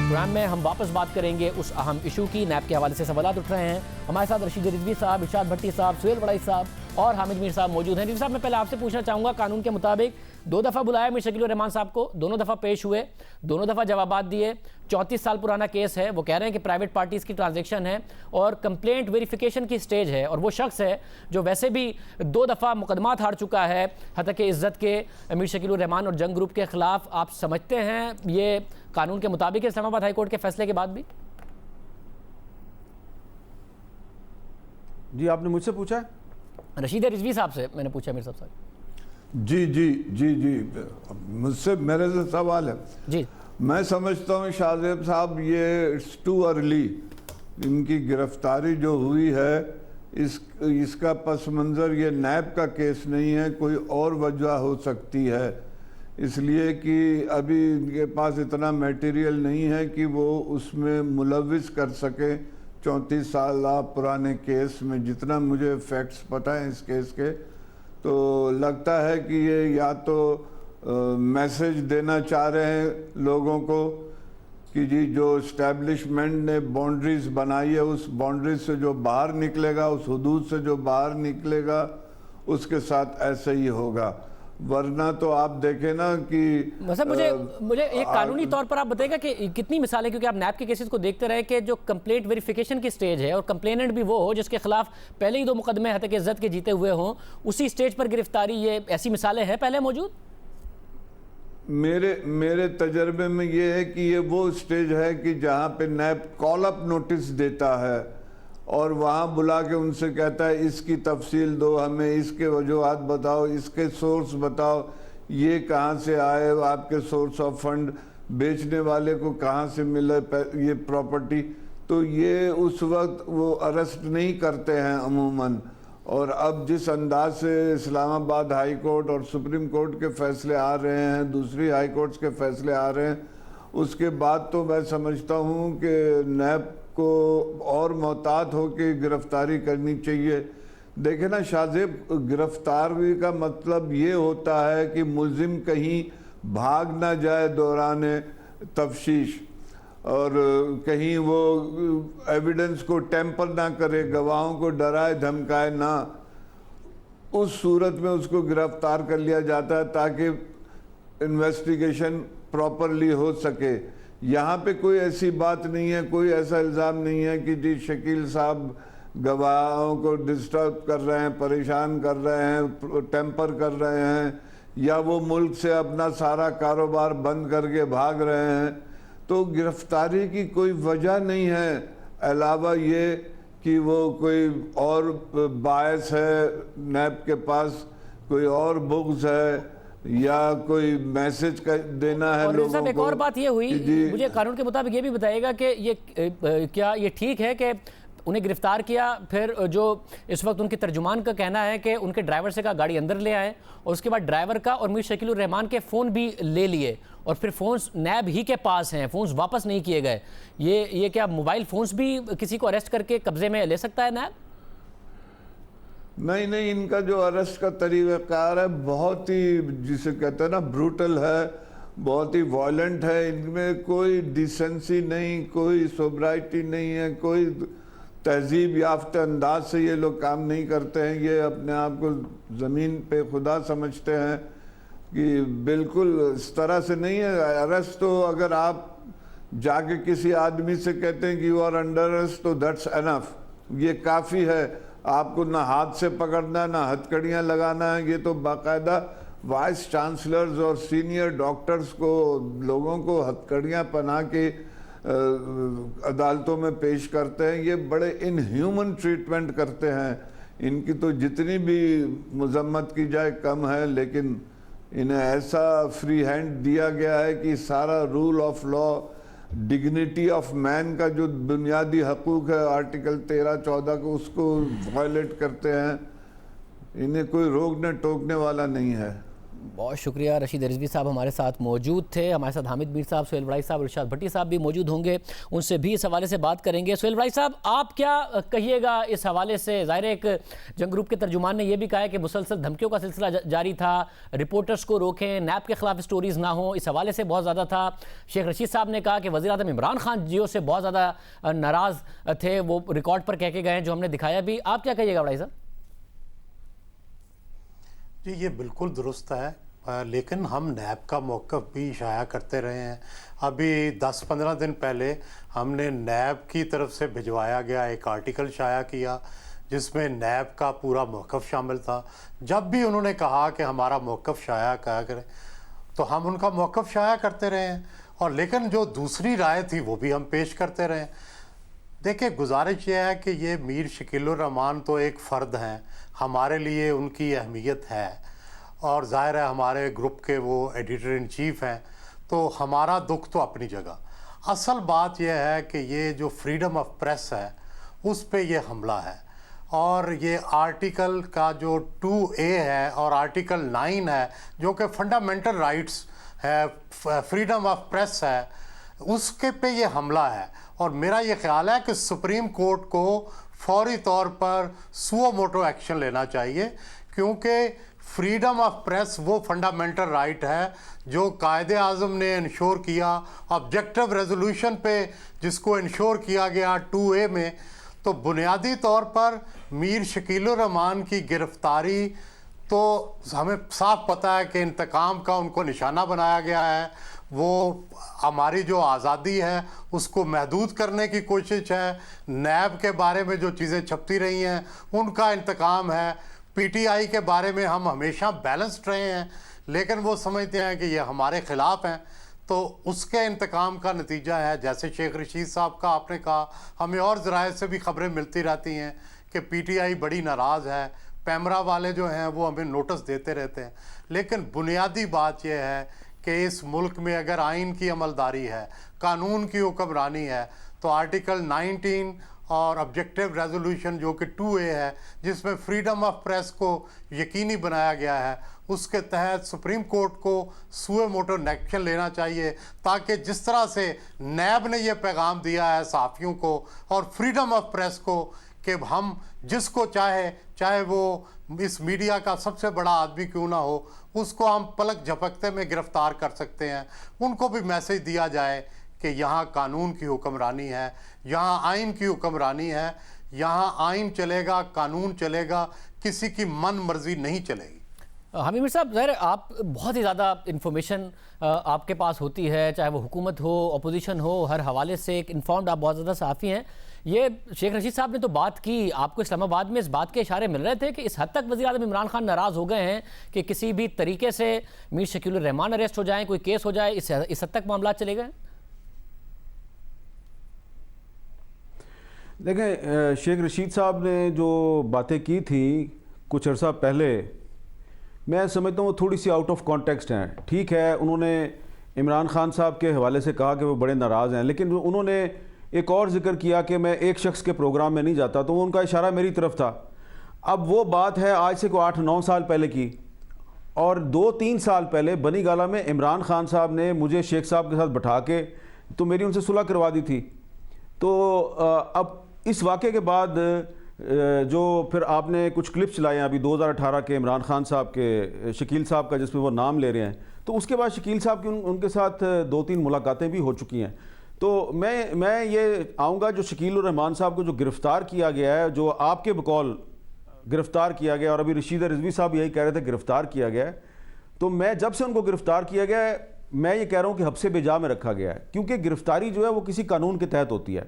پروگرام میں ہم واپس بات کریں گے اس اہم ایشو کی، نیب کے حوالے سے سوالات اٹھ رہے ہیں۔ ہمارے ساتھ رشید رضوی صاحب، ارشاد بھٹی صاحب، سہیل وڑائی صاحب اور حامد میر صاحب موجود ہیں۔ رضوی صاحب، میں پہلے آپ سے پوچھنا چاہوں گا، قانون کے مطابق 2 دفعہ بلایا میر شکیل الرحمان صاحب کو، دونوں دفعہ پیش ہوئے، دونوں دفعہ جوابات دیے۔ 34 سال پرانا کیس ہے، وہ کہہ رہے ہیں کہ پرائیویٹ پارٹیز کی ٹرانزیکشن ہے اور کمپلینٹ ویریفیکیشن کی سٹیج ہے، اور وہ شخص ہے جو ویسے بھی 2 دفعہ مقدمات ہار چکا ہے حتیٰ کہ عزت کے، میر شکیل الرحمان اور جنگ گروپ کے خلاف۔ آپ سمجھتے ہیں یہ قانون کے مطابق ہے اسلام آباد ہائی کورٹ کے فیصلے کے بعد بھی؟ جی آپ نے مجھ سے پوچھا ہے؟ رشید رضوی صاحب سے میں نے پوچھا، میر صاحب سے۔ جی مجھ سے میرے سے سوال ہے۔ جی میں سمجھتا ہوں شاہ زیب صاحب یہ اٹس ٹو ارلی، ان کی گرفتاری جو ہوئی ہے اس کا پس منظر یہ نیب کا کیس نہیں ہے، کوئی اور وجہ ہو سکتی ہے، اس لیے کہ ابھی ان کے پاس اتنا میٹیریل نہیں ہے کہ وہ اس میں ملوث کر سکے 34 سال پرانے کیس میں۔ جتنا مجھے فیکٹس پتہ ہیں اس کیس کے، تو لگتا ہے کہ یہ یا تو میسج دینا چاہ رہے ہیں لوگوں کو کہ جی جو اسٹیبلشمنٹ نے باؤنڈریز بنائی ہے اس باؤنڈریز سے جو باہر نکلے گا، اس حدود سے جو باہر نکلے گا اس کے ساتھ ایسے ہی ہوگا، ورنہ تو آپ دیکھیں نا کہ مطلب مجھے ایک قانونی طور پر آپ بتائیں گا کہ کتنی مثالیں، کیونکہ آپ نیب کے کیسز کو دیکھتے رہے کہ جو کمپلینٹ ویریفیکیشن کی سٹیج ہے اور کمپلیننٹ بھی وہ ہو جس کے خلاف پہلے ہی 2 مقدمے حتیٰ کہ عزت کے جیتے ہوئے ہوں، اسی سٹیج پر گرفتاری، یہ ایسی مثالیں ہیں پہلے موجود؟ میرے تجربے میں یہ ہے کہ یہ وہ سٹیج ہے کہ جہاں پہ نیب کال اپ نوٹس دیتا ہے اور وہاں بلا کے ان سے کہتا ہے اس کی تفصیل دو، ہمیں اس کے وجوہات بتاؤ، اس کے سورس بتاؤ، یہ کہاں سے آئے، آپ کے سورس آف فنڈ، بیچنے والے کو کہاں سے ملے یہ پراپرٹی، تو یہ اس وقت وہ ارسٹ نہیں کرتے ہیں عموماً۔ اور اب جس انداز سے اسلام آباد ہائی کورٹ اور سپریم کورٹ کے فیصلے آ رہے ہیں، دوسری ہائی کورٹس کے فیصلے آ رہے ہیں، اس کے بعد تو میں سمجھتا ہوں کہ نیب کو اور محتاط ہو کے گرفتاری کرنی چاہیے. دیکھیں نا شاہ زیب، گرفتاری کا مطلب یہ ہوتا ہے کہ ملزم کہیں بھاگ نہ جائے دوران تفتیش، اور کہیں وہ ایویڈنس کو ٹیمپر نہ کرے، گواہوں کو ڈرائے دھمکائے نہ. اس صورت میں اس کو گرفتار کر لیا جاتا ہے تاکہ انویسٹیگیشن پراپرلی ہو سکے. یہاں پہ کوئی ایسی بات نہیں ہے، کوئی ایسا الزام نہیں ہے کہ جی شکیل صاحب گواہوں کو ڈسٹرب کر رہے ہیں، پریشان کر رہے ہیں، ٹیمپر کر رہے ہیں، یا وہ ملک سے اپنا سارا کاروبار بند کر کے بھاگ رہے ہیں. تو گرفتاری کی کوئی وجہ نہیں ہے علاوہ یہ کہ وہ کوئی اور باعث ہے، نیب کے پاس کوئی اور بغض ہے یا کوئی میسج دینا ہے لوگوں کو. ایک اور بات یہ ہوئی، مجھے قانون کے مطابق یہ بھی بتائیے گا کہ یہ ٹھیک ہے کہ انہیں گرفتار کیا، پھر جو اس وقت ان کے ترجمان کا کہنا ہے کہ ان کے ڈرائیور سے کہا گاڑی اندر لے آئیں، اور اس کے بعد ڈرائیور کا اور میر شکیل الرحمان کے فون بھی لے لیے، اور پھر فونز نیب ہی کے پاس ہیں، فونز واپس نہیں کیے گئے. یہ کیا موبائل فونز بھی کسی کو اریسٹ کر کے قبضے میں لے سکتا ہے نیب؟ نہیں، ان کا جو اریسٹ کا طریقہ کار ہے بہت ہی، جسے کہتے ہیں نا، بروٹل ہے، بہت ہی وائلنٹ ہے. ان میں کوئی ڈیسنسی نہیں، کوئی سوبرائٹی نہیں ہے، کوئی تہذیب یافتہ انداز سے یہ لوگ کام نہیں کرتے ہیں. یہ اپنے آپ کو زمین پہ خدا سمجھتے ہیں کہ بالکل اس طرح سے نہیں ہے. اریسٹ تو اگر آپ جا کے کسی آدمی سے کہتے ہیں کہ یو آر انڈر اریسٹ تو دیٹس انف، یہ کافی ہے. آپ کو نہ ہاتھ سے پکڑنا ہے، نہ ہتھکڑیاں لگانا ہے. یہ تو باقاعدہ وائس چانسلرز اور سینئر ڈاکٹرز کو، لوگوں کو ہتھکڑیاں پہنا کے عدالتوں میں پیش کرتے ہیں. یہ بڑے ان ہیومن ٹریٹمنٹ کرتے ہیں. ان کی تو جتنی بھی مذمت کی جائے کم ہے، لیکن انہیں ایسا فری ہینڈ دیا گیا ہے کہ سارا rule of law, dignity of man کا جو بنیادی حقوق ہے آرٹیکل 13-14 کو، اس کو وائلیٹ کرتے ہیں. انہیں کوئی روکنے ٹوکنے والا نہیں ہے. بہت شکریہ. رشید رضوی صاحب ہمارے ساتھ موجود تھے. ہمارے ساتھ حامد میر صاحب، سہیل بڑائی صاحب اور ارشاد بھٹی صاحب بھی موجود ہوں گے، ان سے بھی اس حوالے سے بات کریں گے. سہیل بڑائی صاحب، آپ کیا کہیے گا اس حوالے سے؟ ظاہر ہے ایک جنگ گروپ کے ترجمان نے یہ بھی کہا ہے کہ مسلسل دھمکیوں کا سلسلہ جاری تھا، رپورٹرز کو روکیں، نیب کے خلاف سٹوریز نہ ہوں، اس حوالے سے بہت زیادہ تھا. شیخ رشید صاحب نے کہا کہ وزیر اعظم عمران خان جیو سے بہت زیادہ ناراض تھے، وہ ریکارڈ پر کہہ کے گئے جو ہم نے دکھایا بھی. آپ کیا کہیے گا بڑائی صاحب؟ جی یہ بالکل درست ہے، لیکن ہم نیب کا موقف بھی شائع کرتے رہے ہیں. ابھی 10-15 دن پہلے ہم نے نیب کی طرف سے بھجوایا گیا ایک آرٹیکل شائع کیا جس میں نیب کا پورا موقف شامل تھا. جب بھی انہوں نے کہا کہ ہمارا موقف شائع کیا کریں تو ہم ان کا موقف شائع کرتے رہے ہیں، اور لیکن جو دوسری رائے تھی وہ بھی ہم پیش کرتے رہے. دیکھیں، گزارش یہ ہے کہ یہ میر شکیل الرحمان تو ایک فرد ہیں، ہمارے لیے ان کی اہمیت ہے، اور ظاہر ہے ہمارے گروپ کے وہ ایڈیٹر ان چیف ہیں، تو ہمارا دکھ تو اپنی جگہ. اصل بات یہ ہے کہ یہ جو فریڈم آف پریس ہے اس پہ یہ حملہ ہے، اور یہ آرٹیکل کا جو 2A ہے اور آرٹیکل 9 ہے جو کہ فنڈامنٹل رائٹس ہے، فریڈم آف پریس ہے، اس کے پہ یہ حملہ ہے. اور میرا یہ خیال ہے کہ سپریم کورٹ کو فوری طور پر سو موٹو ایکشن لینا چاہیے، کیونکہ فریڈم آف پریس وہ فنڈامنٹل رائٹ ہے جو قائد اعظم نے انشور کیا آبجیکٹو ریزولوشن پہ، جس کو انشور کیا گیا 2A میں. تو بنیادی طور پر میر شکیل الرحمان کی گرفتاری تو ہمیں صاف پتہ ہے کہ انتقام کا ان کو نشانہ بنایا گیا ہے. وہ ہماری جو آزادی ہے اس کو محدود کرنے کی کوشش ہے. نیب کے بارے میں جو چیزیں چھپتی رہی ہیں ان کا انتقام ہے. پی ٹی آئی کے بارے میں ہم ہمیشہ بیلنسڈ رہے ہیں، لیکن وہ سمجھتے ہیں کہ یہ ہمارے خلاف ہیں، تو اس کے انتقام کا نتیجہ ہے. جیسے شیخ رشید صاحب کا آپ نے کہا، ہمیں اور ذرائع سے بھی خبریں ملتی رہتی ہیں کہ پی ٹی آئی بڑی ناراض ہے، پیمرا والے جو ہیں وہ ہمیں نوٹس دیتے رہتے ہیں. لیکن بنیادی بات یہ ہے کہ اس ملک میں اگر آئین کی عملداری ہے، قانون کی حکمرانی ہے، تو آرٹیکل 19 اور آبجیکٹیو ریزولوشن جو کہ 2A ہے جس میں فریڈم آف پریس کو یقینی بنایا گیا ہے، اس کے تحت سپریم کورٹ کو سوئے موٹو ایکشن لینا چاہیے، تاکہ جس طرح سے نیب نے یہ پیغام دیا ہے صحافیوں کو اور فریڈم آف پریس کو کہ ہم جس کو چاہے وہ اس میڈیا کا سب سے بڑا آدمی کیوں نہ ہو، اس کو ہم پلک جھپکتے میں گرفتار کر سکتے ہیں، ان کو بھی میسج دیا جائے کہ یہاں قانون کی حکمرانی ہے، یہاں آئین کی حکمرانی ہے، یہاں آئین چلے گا، قانون چلے گا، کسی کی من مرضی نہیں چلے گی۔ حمید میر صاحب، ظاہر آپ بہت ہی زیادہ انفارمیشن آپ کے پاس ہوتی ہے، چاہے وہ حکومت ہو، اپوزیشن ہو، ہر حوالے سے ایک انفارمڈ آپ بہت زیادہ صحافی ہیں۔ یہ شیخ رشید صاحب نے تو بات کی، آپ کو اسلام آباد میں اس بات کے اشارے مل رہے تھے کہ اس حد تک وزیر اعظم عمران خان ناراض ہو گئے ہیں کہ کسی بھی طریقے سے میر شکیل الرحمان اریسٹ ہو جائیں، کوئی کیس ہو جائے، اس حد تک معاملات چلے گئے؟ دیکھیں، شیخ رشید صاحب نے جو باتیں کی تھیں کچھ عرصہ پہلے، میں سمجھتا ہوں وہ تھوڑی سی آؤٹ آف کانٹیکسٹ ہیں۔ ٹھیک ہے، انہوں نے عمران خان صاحب کے حوالے سے کہا کہ وہ بڑے ناراض ہیں، لیکن انہوں نے ایک اور ذکر کیا کہ میں ایک شخص کے پروگرام میں نہیں جاتا، تو ان کا اشارہ میری طرف تھا۔ اب وہ بات ہے آج سے کوئی 8-9 سال پہلے کی، اور 2-3 سال پہلے بنی گالہ میں عمران خان صاحب نے مجھے شیخ صاحب کے ساتھ بٹھا کے تو میری ان سے صلح کروا دی تھی۔ تو اب اس واقعے کے بعد جو پھر آپ نے کچھ کلپ چلائے ہیں ابھی 2018 کے عمران خان صاحب کے، شکیل صاحب کا جس میں وہ نام لے رہے ہیں، تو اس کے بعد شکیل صاحب کی ان کے ساتھ 2-3 ملاقاتیں بھی ہو چکی ہیں۔ تو میں یہ آؤں گا، جو شکیل الرحمان صاحب کو جو گرفتار کیا گیا ہے، جو آپ کے بقول گرفتار کیا گیا، اور ابھی رشید رضوی صاحب یہی کہہ رہے تھے گرفتار کیا گیا ہے، تو میں جب سے ان کو گرفتار کیا گیا ہے میں یہ کہہ رہا ہوں کہ حبس بجا میں رکھا گیا ہے، کیونکہ گرفتاری جو ہے وہ کسی قانون کے تحت ہوتی ہے۔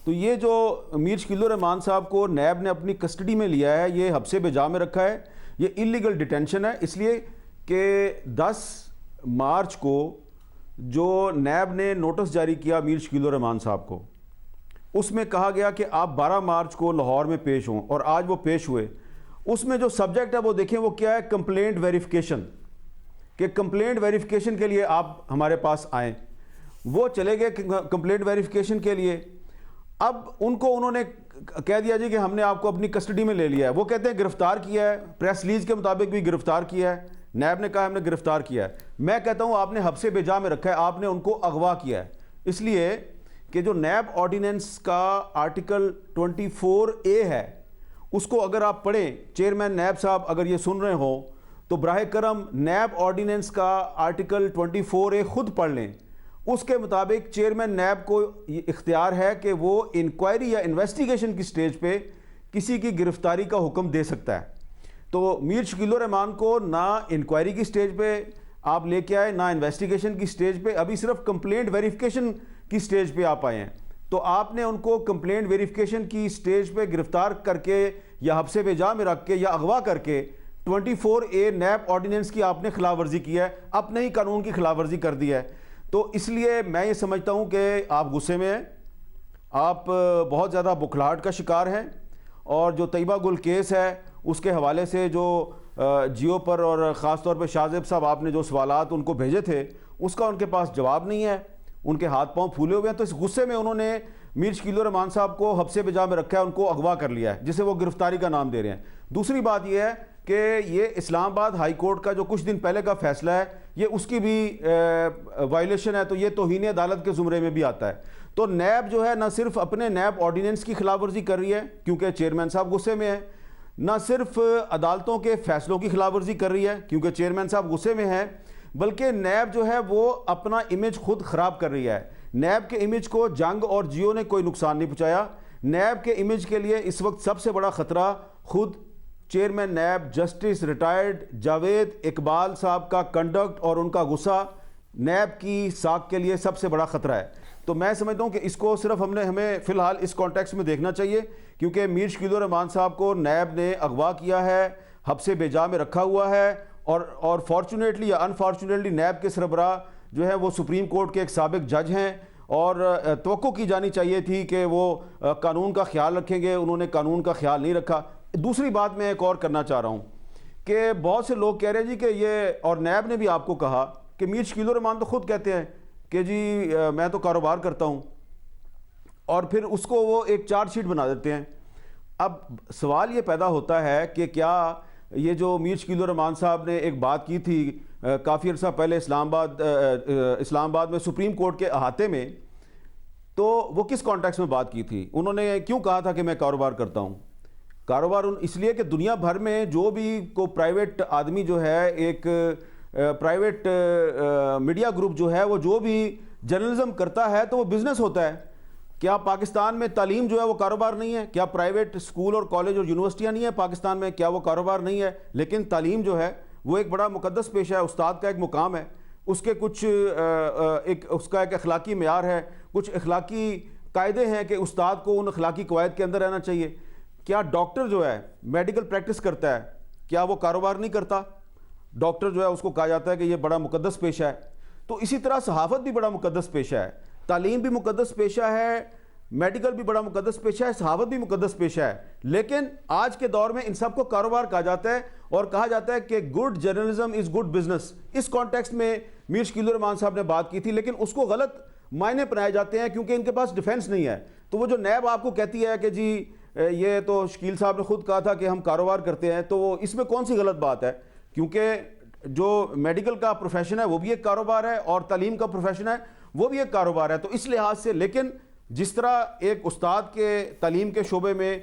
تو یہ جو میر شکیل الرحمان صاحب کو نیب نے اپنی کسٹڈی میں لیا ہے، یہ حبس بجا میں رکھا ہے، یہ انلیگل ڈیٹینشن ہے، اس لیے کہ 10 مارچ کو جو نیب نے نوٹس جاری کیا میر شکیل الرحمان صاحب کو، اس میں کہا گیا کہ آپ 12 مارچ کو لاہور میں پیش ہوں، اور آج وہ پیش ہوئے۔ اس میں جو سبجیکٹ ہے وہ دیکھیں وہ کیا ہے، کمپلینٹ ویریفیکیشن، کہ کمپلینٹ ویریفیکیشن کے لیے آپ ہمارے پاس آئیں۔ وہ چلے گئے کمپلینٹ ویریفیکیشن کے لیے۔ اب انہوں نے کہہ دیا جی کہ ہم نے آپ کو اپنی کسٹڈی میں لے لیا ہے، وہ کہتے ہیں گرفتار کیا ہے، پریس ریلیز کے مطابق بھی گرفتار کیا ہے، نیب نے کہا ہم نے گرفتار کیا ہے۔ میں کہتا ہوں آپ نے حبس بجا میں رکھا ہے، آپ نے ان کو اغوا کیا ہے، اس لیے کہ جو نیب آرڈیننس کا آرٹیکل 24A ہے، اس کو اگر آپ پڑھیں، چیئرمین نیب صاحب اگر یہ سن رہے ہوں تو براہ کرم نیب آرڈیننس کا آرٹیکل 24A خود پڑھ لیں۔ اس کے مطابق چیئرمین نیب کو اختیار ہے کہ وہ انکوائری یا انویسٹیگیشن کی سٹیج پہ کسی کی گرفتاری کا حکم دے سکتا ہے۔ تو میر شکیل الرحمان کو نہ انکوائری کی سٹیج پہ آپ لے کے آئے، نہ انویسٹیگیشن کی سٹیج پہ، ابھی صرف کمپلینٹ ویریفیکیشن کی سٹیج پہ آپ آئے ہیں۔ تو آپ نے ان کو کمپلینٹ ویریفیکیشن کی سٹیج پہ گرفتار کر کے یا حبس بجا میں رکھ کے یا اغوا کر کے 24A نیب آرڈیننس کی آپ نے خلاف ورزی کی ہے، اپنے ہی قانون کی خلاف ورزی کر دی ہے۔ تو اس لیے میں یہ سمجھتا ہوں کہ آپ غصے میں ہیں، آپ بہت زیادہ بکھلاہٹ کا شکار ہیں، اور جو طیبہ گل کیس ہے اس کے حوالے سے جو جیو پر اور خاص طور پہ شاہ زیب صاحب آپ نے جو سوالات ان کو بھیجے تھے اس کا ان کے پاس جواب نہیں ہے، ان کے ہاتھ پاؤں پھولے ہوئے ہیں۔ تو اس غصے میں انہوں نے میر شکیل الرحمان صاحب کو حبس بجا میں رکھا ہے، ان کو اغوا کر لیا ہے، جسے وہ گرفتاری کا نام دے رہے ہیں۔ دوسری بات یہ ہے کہ یہ اسلام آباد ہائی کورٹ کا جو کچھ دن پہلے کا فیصلہ ہے، یہ اس کی بھی وائلیشن ہے، تو یہ توہین عدالت کے زمرے میں بھی آتا ہے۔ تو نیب جو ہے نہ صرف اپنے نیب آرڈیننس کی خلاف ورزی کر رہی ہے کیونکہ چیئرمین صاحب غصے میں ہیں، نہ صرف عدالتوں کے فیصلوں کی خلاف ورزی کر رہی ہے کیونکہ چیئرمین صاحب غصے میں ہیں، بلکہ نیب جو ہے وہ اپنا امیج خود خراب کر رہی ہے۔ نیب کے امیج کو جنگ اور جیو نے کوئی نقصان نہیں پہنچایا۔ نیب کے امیج کے لیے اس وقت سب سے بڑا خطرہ خود chairman NAB justice retired Javed Iqbal صاحب کا کنڈکٹ اور ان کا غصہ نیب کی ساکھ کے لیے سب سے بڑا خطرہ ہے۔ تو میں سمجھتا ہوں کہ اس کو صرف ہمیں فی الحال اس کانٹیکس میں دیکھنا چاہیے، کیونکہ میر شکیل الرحمان صاحب کو نیب نے اغوا کیا ہے، حبس بجا میں رکھا ہوا ہے، اور فارچونیٹلی یا انفارچونیٹلی نیب کے سربراہ جو ہے وہ سپریم کورٹ کے ایک سابق جج ہیں، اور توقع کی جانی چاہیے تھی کہ وہ قانون کا خیال رکھیں گے، انہوں نے قانون کا خیال نہیں رکھا۔ دوسری بات میں ایک اور کرنا چاہ رہا ہوں کہ بہت سے لوگ کہہ رہے ہیں جی کہ یہ، اور نیب نے بھی آپ کو کہا کہ میر شکیل الرحمان تو خود کہتے ہیں کہ جی میں تو کاروبار کرتا ہوں۔ اور پھر اس کو وہ ایک چارج شیٹ بنا دیتے ہیں. اب سوال یہ پیدا ہوتا ہے کہ کیا یہ جو میر شکیل الرحمان صاحب نے ایک بات کی تھی کافی عرصہ پہلے اسلام آباد میں سپریم کورٹ کے احاطے میں, تو وہ کس کانٹیکس میں بات کی تھی؟ انہوں نے کیوں کہا تھا کہ میں کاروبار کرتا ہوں؟ کاروبار اس لیے کہ دنیا بھر میں جو بھی کو پرائیویٹ آدمی جو ہے, ایک پرائیویٹ میڈیا گروپ جو ہے, وہ جو بھی جرنلزم کرتا ہے تو وہ بزنس ہوتا ہے. کیا پاکستان میں تعلیم جو ہے وہ کاروبار نہیں ہے؟ کیا پرائیویٹ اسکول اور کالج اور یونیورسٹیاں نہیں ہیں پاکستان میں؟ کیا وہ کاروبار نہیں ہے؟ لیکن تعلیم جو ہے وہ ایک بڑا مقدس پیشہ ہے, استاد کا ایک مقام ہے, اس کے کچھ اس کا ایک اخلاقی معیار ہے, کچھ اخلاقی قاعدے ہیں کہ استاد کو ان اخلاقی قواعد کے اندر رہنا چاہیے. کیا ڈاکٹر جو ہے میڈیکل پریکٹس کرتا ہے, کیا وہ کاروبار نہیں کرتا؟ ڈاکٹر جو ہے اس کو کہا جاتا ہے کہ یہ بڑا مقدس پیشہ ہے. تو اسی طرح صحافت بھی بڑا مقدس پیشہ ہے, تعلیم بھی مقدس پیشہ ہے, میڈیکل بھی بڑا مقدس پیشہ ہے, صحافت بھی مقدس پیشہ ہے. لیکن آج کے دور میں ان سب کو کاروبار کہا جاتا ہے اور کہا جاتا ہے کہ good journalism is good business. اس کانٹیکسٹ میں میر شکیل الرحمان صاحب نے بات کی تھی, لیکن اس کو غلط معنی بنائے جاتے ہیں کیونکہ ان کے پاس ڈیفینس نہیں ہے. تو وہ جو نیب آپ کو کہتی ہے کہ جی یہ تو شکیل صاحب نے خود کہا تھا کہ ہم کاروبار کرتے ہیں, تو اس میں کون سی غلط بات ہے؟ کیونکہ جو میڈیکل کا پروفیشن ہے وہ بھی ایک کاروبار ہے اور تعلیم کا پروفیشن ہے وہ بھی ایک کاروبار ہے. تو اس لحاظ سے, لیکن جس طرح ایک استاد کے تعلیم کے شعبے میں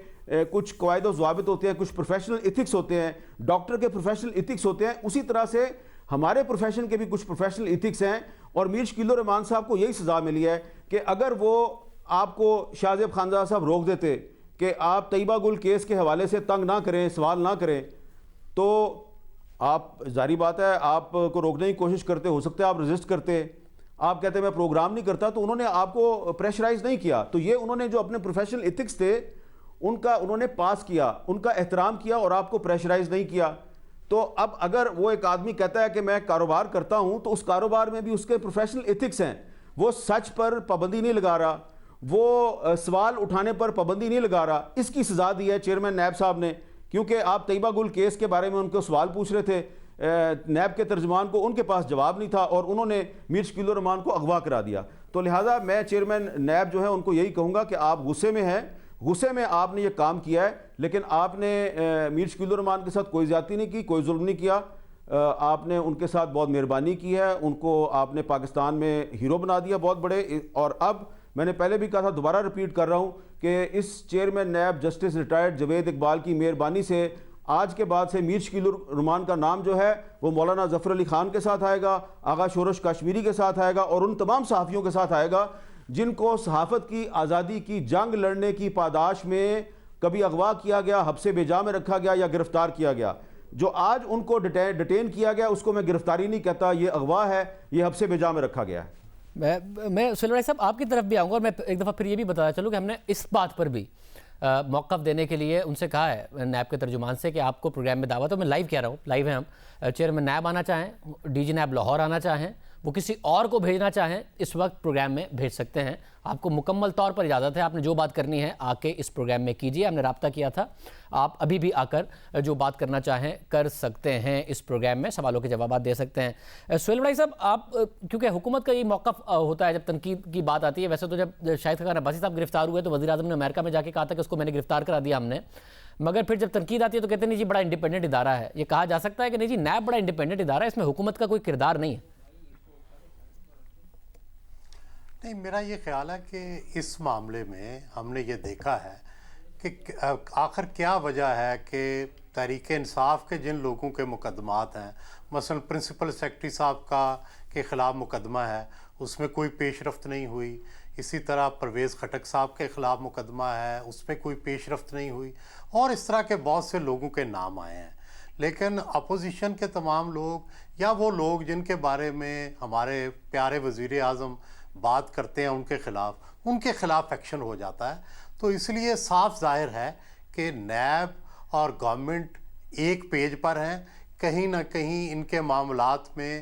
کچھ قواعد و ضوابط ہوتے ہیں, کچھ پروفیشنل ایتھکس ہوتے ہیں, ڈاکٹر کے پروفیشنل ایتھکس ہوتے ہیں, اسی طرح سے ہمارے پروفیشن کے بھی کچھ پروفیشنل ایتھکس ہیں. اور میر شکیل الرحمان صاحب کو یہی سزا ملی ہے کہ اگر وہ آپ کو شاہ زیب خانزادہ صاحب روک دیتے کہ آپ طیبہ گل کیس کے حوالے سے تنگ نہ کریں, سوال نہ کریں, تو آپ ظاہری بات ہے آپ کو روکنے کی کوشش کرتے, ہو سکتا ہے آپ ریزسٹ کرتے, آپ کہتے ہیں میں پروگرام نہیں کرتا. تو انہوں نے آپ کو پریشرائز نہیں کیا. تو یہ انہوں نے جو اپنے پروفیشنل ایتھکس تھے ان کا انہوں نے پاس کیا, ان کا احترام کیا اور آپ کو پریشرائز نہیں کیا. تو اب اگر وہ ایک آدمی کہتا ہے کہ میں کاروبار کرتا ہوں, تو اس کاروبار میں بھی اس کے پروفیشنل ایتھکس ہیں. وہ سچ پر پابندی نہیں لگا رہا, وہ سوال اٹھانے پر پابندی نہیں لگا رہا. اس کی سزا دی ہے چیئرمین نیب صاحب نے, کیونکہ آپ طیبہ گل کیس کے بارے میں ان کو سوال پوچھ رہے تھے, نیب کے ترجمان کو ان کے پاس جواب نہیں تھا اور انہوں نے میر شکیل الرحمان کو اغوا کرا دیا. تو لہٰذا میں چیئرمین نیب جو ہے ان کو یہی کہوں گا کہ آپ غصے میں ہیں, غصے میں آپ نے یہ کام کیا ہے, لیکن آپ نے میر شکیل الرحمان کے ساتھ کوئی زیادتی نہیں کی, کوئی ظلم نہیں کیا. آپ نے ان کے ساتھ بہت مہربانی کی ہے, ان کو آپ نے پاکستان میں ہیرو بنا دیا بہت بڑے. اور اب میں نے پہلے بھی کہا تھا, دوبارہ ریپیٹ کر رہا ہوں کہ اس chairman NAB justice retired Javed Iqbal کی مہربانی سے آج کے بعد سے میر شکیل الرحمان کا نام جو ہے وہ مولانا ظفر علی خان کے ساتھ آئے گا, آغا شورش کاشمیری کے ساتھ آئے گا اور ان تمام صحافیوں کے ساتھ آئے گا جن کو صحافت کی آزادی کی جنگ لڑنے کی پاداش میں کبھی اغوا کیا گیا, حبس بے-جا میں رکھا گیا یا گرفتار کیا گیا. جو آج ان کو ڈیٹین کیا گیا اس کو میں گرفتاری نہیں کہتا, یہ اغوا ہے, یہ حبس بے-جا میں رکھا گیا ہے. میں سہیل بھائی صاحب آپ کی طرف بھی آؤں گا اور میں ایک دفعہ پھر یہ بھی بتانا چلوں کہ ہم نے اس بات پر بھی موقف دینے کے لیے ان سے کہا ہے نیب کے ترجمان سے کہ آپ کو پروگرام میں دعوت ہے. میں لائیو کہہ رہا ہوں, لائیو ہیں ہم, چیئرمین نیب آنا چاہیں, ڈی جی نیب لاہور آنا چاہیں, وہ کسی اور کو بھیجنا چاہیں اس وقت پروگرام میں بھیج سکتے ہیں. آپ کو مکمل طور پر اجازت ہے, آپ نے جو بات کرنی ہے آ کے اس پروگرام میں کیجیے. ہم نے رابطہ کیا تھا, آپ ابھی بھی آ کر جو بات کرنا چاہیں کر سکتے ہیں, اس پروگرام میں سوالوں کے جوابات دے سکتے ہیں. سہیل بھائی صاحب, آپ کیونکہ حکومت کا یہ موقف ہوتا ہے جب تنقید کی بات آتی ہے, ویسے تو جب شاہد خاقان عباسی صاحب گرفتار ہوئے تو وزیر اعظم نے امریکہ میں جا کے کہا تھا کہ اس کو میں نے گرفتار کرا دیا ہم نے, مگر پھر جب تنقید آتی ہے تو کہتے ہیں نہیں جی بڑا انڈیپینڈنٹ ادارہ ہے. یہ کہا جا سکتا ہے کہ نہیں جی نیب بڑا انڈیپینڈنٹ ادارہ ہے, اس میں حکومت کا کوئی کردار نہیں ہے؟ نہیں, میرا یہ خیال ہے کہ اس معاملے میں ہم نے یہ دیکھا ہے کہ آخر کیا وجہ ہے کہ تحریک انصاف کے جن لوگوں کے مقدمات ہیں, مثلا پرنسپل سیکرٹری صاحب کا کے خلاف مقدمہ ہے, اس میں کوئی پیش رفت نہیں ہوئی. اسی طرح پرویز خٹک صاحب کے خلاف مقدمہ ہے, اس میں کوئی پیش رفت نہیں ہوئی, اور اس طرح کے بہت سے لوگوں کے نام آئے ہیں. لیکن اپوزیشن کے تمام لوگ یا وہ لوگ جن کے بارے میں ہمارے پیارے وزیر اعظم بات کرتے ہیں ان کے خلاف ایکشن ہو جاتا ہے. تو اس لیے صاف ظاہر ہے کہ نیب اور گورنمنٹ ایک پیج پر ہیں, کہیں نہ کہیں ان کے معاملات میں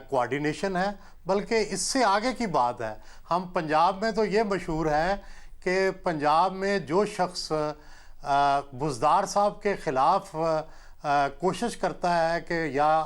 کوارڈینیشن ہے. بلکہ اس سے آگے کی بات ہے, ہم پنجاب میں تو یہ مشہور ہے کہ پنجاب میں جو شخص بزدار صاحب کے خلاف کوشش کرتا ہے کہ یا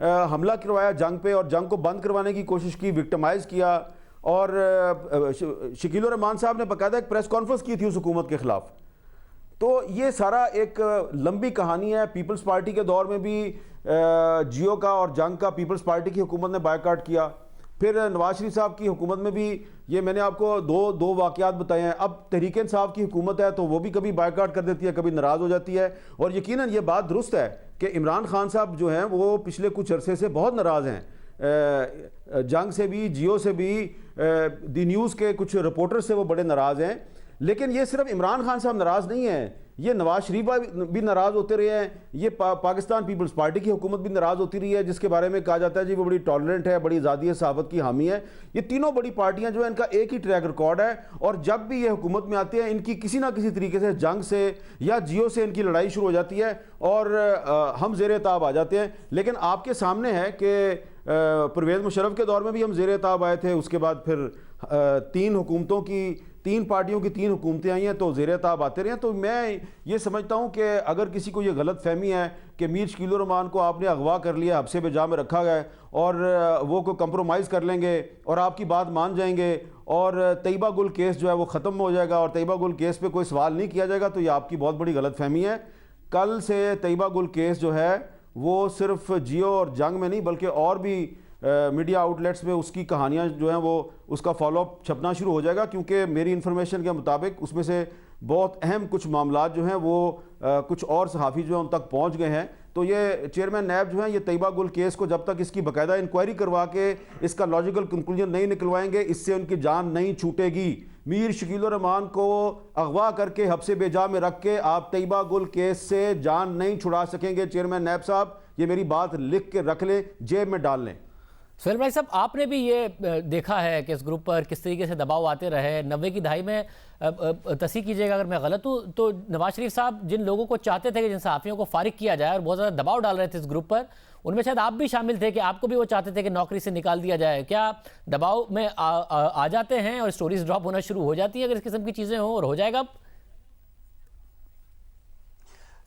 حملہ کروایا جنگ پہ اور جنگ کو بند کروانے کی کوشش کی, وکٹمائز کیا, اور شکیل الرحمان صاحب نے باقاعدہ ایک پریس کانفرنس کی تھی اس حکومت کے خلاف. تو یہ سارا ایک لمبی کہانی ہے. پیپلز پارٹی کے دور میں بھی جیو کا اور جنگ کا پیپلز پارٹی کی حکومت نے بائیکاٹ کیا. پھر نواز شریف صاحب کی حکومت میں بھی یہ میں نے آپ کو دو واقعات بتائے ہیں. اب تحریک انصاف کی حکومت ہے تو وہ بھی کبھی بائیکاٹ کر دیتی ہے, کبھی ناراض ہو جاتی ہے. اور یقیناً یہ بات درست ہے کہ عمران خان صاحب جو ہیں وہ پچھلے کچھ عرصے سے بہت ناراض ہیں, جنگ سے بھی, جیو سے بھی, دی نیوز کے کچھ رپورٹر سے وہ بڑے ناراض ہیں. لیکن یہ صرف عمران خان صاحب ناراض نہیں ہیں, یہ نواز شریف بھی ناراض ہوتے رہے ہیں, یہ پاکستان پیپلز پارٹی کی حکومت بھی ناراض ہوتی رہی ہے, جس کے بارے میں کہا جاتا ہے جی وہ بڑی ٹالرنٹ ہے, بڑی آزادی صحافت کی حامی ہے. یہ تینوں بڑی پارٹیاں جو ہیں ان کا ایک ہی ٹریک ریکارڈ ہے, اور جب بھی یہ حکومت میں آتے ہیں ان کی کسی نہ کسی طریقے سے جنگ سے یا جیو سے ان کی لڑائی شروع ہو جاتی ہے اور ہم زیر عتاب آ جاتے ہیں. لیکن آپ کے سامنے ہے کہ پرویز مشرف کے دور میں بھی ہم زیر عتاب آئے تھے, اس کے بعد پھر تین پارٹیوں کی 3 حکومتیں آئی ہیں تو زیر عتاب آتے رہے ہیں. تو میں یہ سمجھتا ہوں کہ اگر کسی کو یہ غلط فہمی ہے کہ میر شکیل الرحمان کو آپ نے اغوا کر لیا, حبسے بجا میں رکھا گیا ہے اور وہ کوئی کمپرومائز کر لیں گے اور آپ کی بات مان جائیں گے اور طیبہ گل کیس جو ہے وہ ختم ہو جائے گا اور طیبہ گل کیس پہ کوئی سوال نہیں کیا جائے گا, تو یہ آپ کی بہت بڑی غلط فہمی ہے. کل سے طیبہ گل کیس جو ہے وہ صرف جیو اور جنگ میں نہیں بلکہ اور بھی میڈیا آؤٹ لیٹس میں اس کی کہانیاں جو ہیں وہ اس کا فالو اپ چھپنا شروع ہو جائے گا, کیونکہ میری انفارمیشن کے مطابق اس میں سے بہت اہم کچھ معاملات جو ہیں وہ کچھ اور صحافی جو ہیں ان تک پہنچ گئے ہیں. تو یہ چیئرمین نیب جو ہیں یہ طیبہ گل کیس کو جب تک اس کی باقاعدہ انکوائری کروا کے اس کا لاجیکل کنکلوژن نہیں نکلوائیں گے, اس سے ان کی جان نہیں چھوٹے گی. میر شکیل الرحمان کو اغوا کر کے حبسے بجا میں رکھ کے آپ طیبہ گل کیس سے جان نہیں چھڑا سکیں گے. چیئرمین نیب صاحب یہ میری بات لکھ کے رکھ لیں, جیب میں ڈال لیں. سہیل بھائی صاحب, آپ نے بھی یہ دیکھا ہے کہ اس گروپ پر کس طریقے سے دباؤ آتے رہے. 90 کی دہائی میں, تصحیح کیجئے گا اگر میں غلط ہوں, تو نواز شریف صاحب جن لوگوں کو چاہتے تھے کہ جن صحافیوں کو فارغ کیا جائے اور بہت زیادہ دباؤ ڈال رہے تھے اس گروپ پر, ان میں شاید آپ بھی شامل تھے کہ آپ کو بھی وہ چاہتے تھے کہ نوکری سے نکال دیا جائے. کیا دباؤ میں آ جاتے ہیں اور سٹوریز ڈراپ ہونا شروع ہو جاتی ہیں اگر اس قسم کی چیزیں ہوں, اور ہو جائے گا؟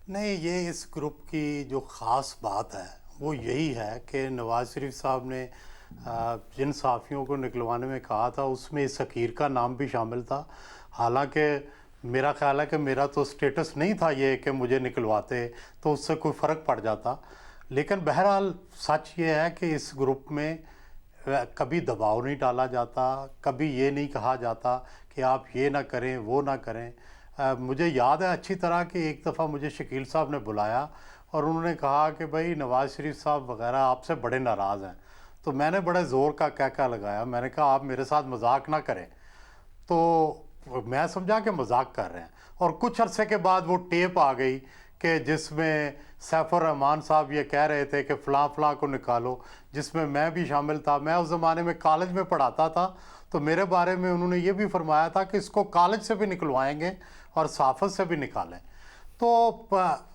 نہیں, یہ اس گروپ کی جو خاص بات ہے وہ یہی ہے کہ نواز شریف صاحب نے جن صحافیوں کو نکلوانے میں کہا تھا اس میں اس حقیر کا نام بھی شامل تھا. حالانکہ میرا خیال ہے کہ میرا تو سٹیٹس نہیں تھا یہ کہ مجھے نکلواتے تو اس سے کوئی فرق پڑ جاتا. لیکن بہرحال سچ یہ ہے کہ اس گروپ میں کبھی دباؤ نہیں ڈالا جاتا, کبھی یہ نہیں کہا جاتا کہ آپ یہ نہ کریں وہ نہ کریں. مجھے یاد ہے اچھی طرح کہ ایک دفعہ مجھے شکیل صاحب نے بلایا اور انہوں نے کہا کہ بھائی نواز شریف صاحب وغیرہ آپ سے بڑے ناراض ہیں. تو میں نے بڑے زور کا کہکا لگایا, میں نے کہا آپ میرے ساتھ مذاق نہ کریں. تو میں سمجھا کہ مذاق کر رہے ہیں, اور کچھ عرصے کے بعد وہ ٹیپ آ گئی کہ جس میں سیف الرحمان صاحب یہ کہہ رہے تھے کہ فلاں فلاں کو نکالو, جس میں میں بھی شامل تھا. میں اس زمانے میں کالج میں پڑھاتا تھا, تو میرے بارے میں انہوں نے یہ بھی فرمایا تھا کہ اس کو کالج سے بھی نکلوائیں گے اور صحافت سے بھی نکالیں. تو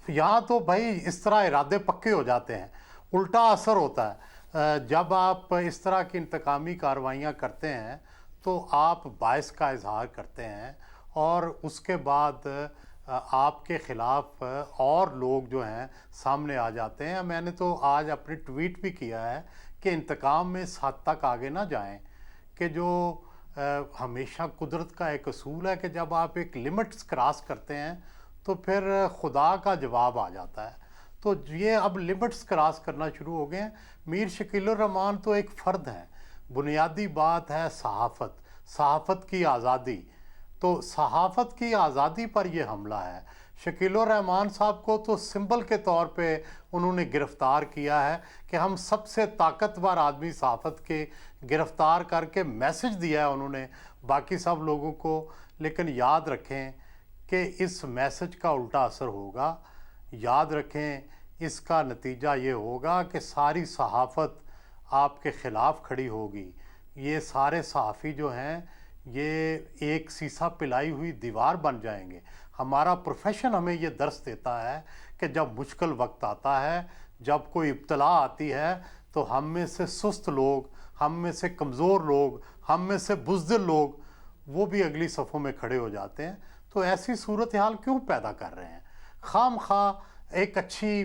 یہاں تو بھائی اس طرح ارادے پکے ہو جاتے ہیں, الٹا اثر ہوتا ہے. جب آپ اس طرح کی انتقامی کارروائیاں کرتے ہیں تو آپ باعث کا اظہار کرتے ہیں, اور اس کے بعد آپ کے خلاف اور لوگ جو ہیں سامنے آ جاتے ہیں. میں نے تو آج اپنی ٹویٹ بھی کیا ہے کہ انتقام میں اس حد تک آگے نہ جائیں کہ جو ہمیشہ قدرت کا ایک اصول ہے کہ جب آپ ایک لمٹس کراس کرتے ہیں تو پھر خدا کا جواب آ جاتا ہے. تو یہ اب لمٹس کراس کرنا شروع ہو گئے ہیں. میر شکیل الرحمان تو ایک فرد ہے, بنیادی بات ہے صحافت کی آزادی. تو صحافت کی آزادی پر یہ حملہ ہے. شکیل الرحمان صاحب کو تو سمبل کے طور پہ انہوں نے گرفتار کیا ہے کہ ہم سب سے طاقتور آدمی صحافت کے گرفتار کر کے میسج دیا ہے انہوں نے باقی سب لوگوں کو. لیکن یاد رکھیں کہ اس میسج کا الٹا اثر ہوگا. یاد رکھیں اس کا نتیجہ یہ ہوگا کہ ساری صحافت آپ کے خلاف کھڑی ہوگی. یہ سارے صحافی جو ہیں یہ ایک سیسا پلائی ہوئی دیوار بن جائیں گے. ہمارا پروفیشن ہمیں یہ درس دیتا ہے کہ جب مشکل وقت آتا ہے, جب کوئی ابتلا آتی ہے, تو ہم میں سے سست لوگ, ہم میں سے کمزور لوگ, ہم میں سے بزدل لوگ وہ بھی اگلی صفوں میں کھڑے ہو جاتے ہیں. تو ایسی صورتحال کیوں پیدا کر رہے ہیں؟ خام خواہ ایک اچھی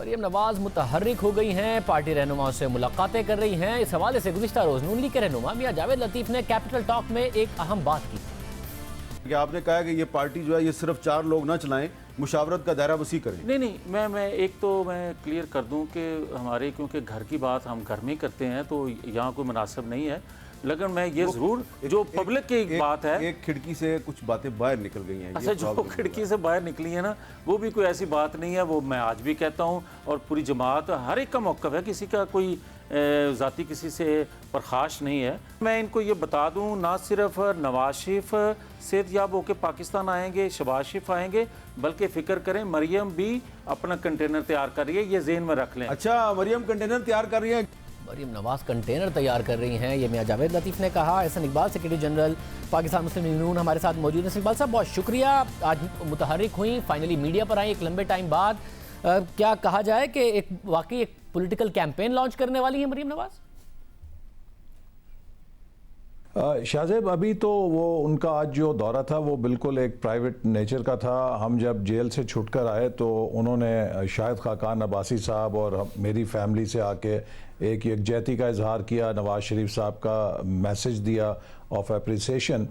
مریم نواز متحرک ہو گئی ہیں، پارٹی رہنماؤں سے ملاقاتیں کر رہی ہیں۔ اس حوالے سے گزشتہ روز نون لیگ کے رہنما میاں جاوید لطیف نے کیپٹل ٹاک میں ایک اہم بات کی کہ آپ نے کہا کہ یہ پارٹی جو ہے یہ صرف 4 لوگ نہ چلائیں، مشاورت کا دائرہ وسیع کریں۔ نہیں میں ایک تو میں کلیئر کر دوں کہ ہمارے کیونکہ گھر کی بات ہم گھر میں کرتے ہیں تو یہاں کوئی مناسب نہیں ہے، لیکن میں یہ ضرور جو پبلک کی ایک بات ہے، ایک کھڑکی سے کچھ باتیں باہر نکل گئی ہیں۔ اچھا، جو کھڑکی سے باہر نکلی ہے نا وہ بھی کوئی ایسی بات نہیں ہے، وہ میں آج بھی کہتا ہوں اور پوری جماعت ہر ایک کا موقف ہے، کسی کا کوئی ذاتی کسی سے پرخاش نہیں ہے۔ میں ان کو یہ بتا دوں، نہ صرف نواز شریف صحت یاب ہو کے پاکستان آئیں گے، شہباز شریف آئیں گے، بلکہ فکر کریں مریم بھی اپنا کنٹینر تیار کر رہی ہے، یہ ذہن میں رکھ لیں۔ اچھا، مریم کنٹینر تیار کر رہی ہے؟ مریم نواز کنٹینر تیار کر رہی ہیں، یہ میاں جاوید لطیف نے کہا۔ احسن اقبال سیکرٹری جنرل پاکستان مسلم لیگ نون ہمارے ساتھ موجود ہیں۔ احسن اقبال صاحب بہت شکریہ، آج متحرک ہوئیں، فائنلی میڈیا پر آئیں ایک لمبے ٹائم بعد۔ کیا کہا جائے کہ واقعی ایک پولیٹیکل کیمپین لانچ کرنے والی ہیں مریم نواز؟ شاہ زیب، ابھی تو وہ ان کا آج جو دورہ تھا وہ بالکل ایک پرائیویٹ نیچر کا تھا۔ ہم جب جیل سے چھٹ کر آئے تو انہوں نے شاہد خاقان عباسی صاحب اور میری فیملی سے آ کے ایک یکجہتی کا اظہار کیا، نواز شریف صاحب کا میسج دیا آف اپریسیشن،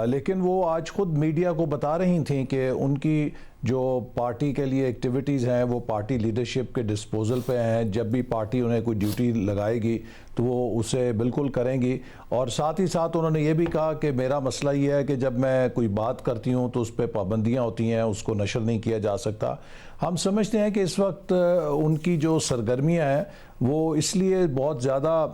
لیکن وہ آج خود میڈیا کو بتا رہی تھیں کہ ان کی جو پارٹی کے لیے ایکٹیویٹیز ہیں وہ پارٹی لیڈرشپ کے ڈسپوزل پہ ہیں، جب بھی پارٹی انہیں کوئی ڈیوٹی لگائے گی تو وہ اسے بالکل کریں گی، اور ساتھ ہی ساتھ انہوں نے یہ بھی کہا کہ میرا مسئلہ یہ ہے کہ جب میں کوئی بات کرتی ہوں تو اس پہ پابندیاں ہوتی ہیں، اس کو نشر نہیں کیا جا سکتا۔ ہم سمجھتے ہیں کہ اس وقت ان کی جو سرگرمیاں ہیں وہ اس لیے بہت زیادہ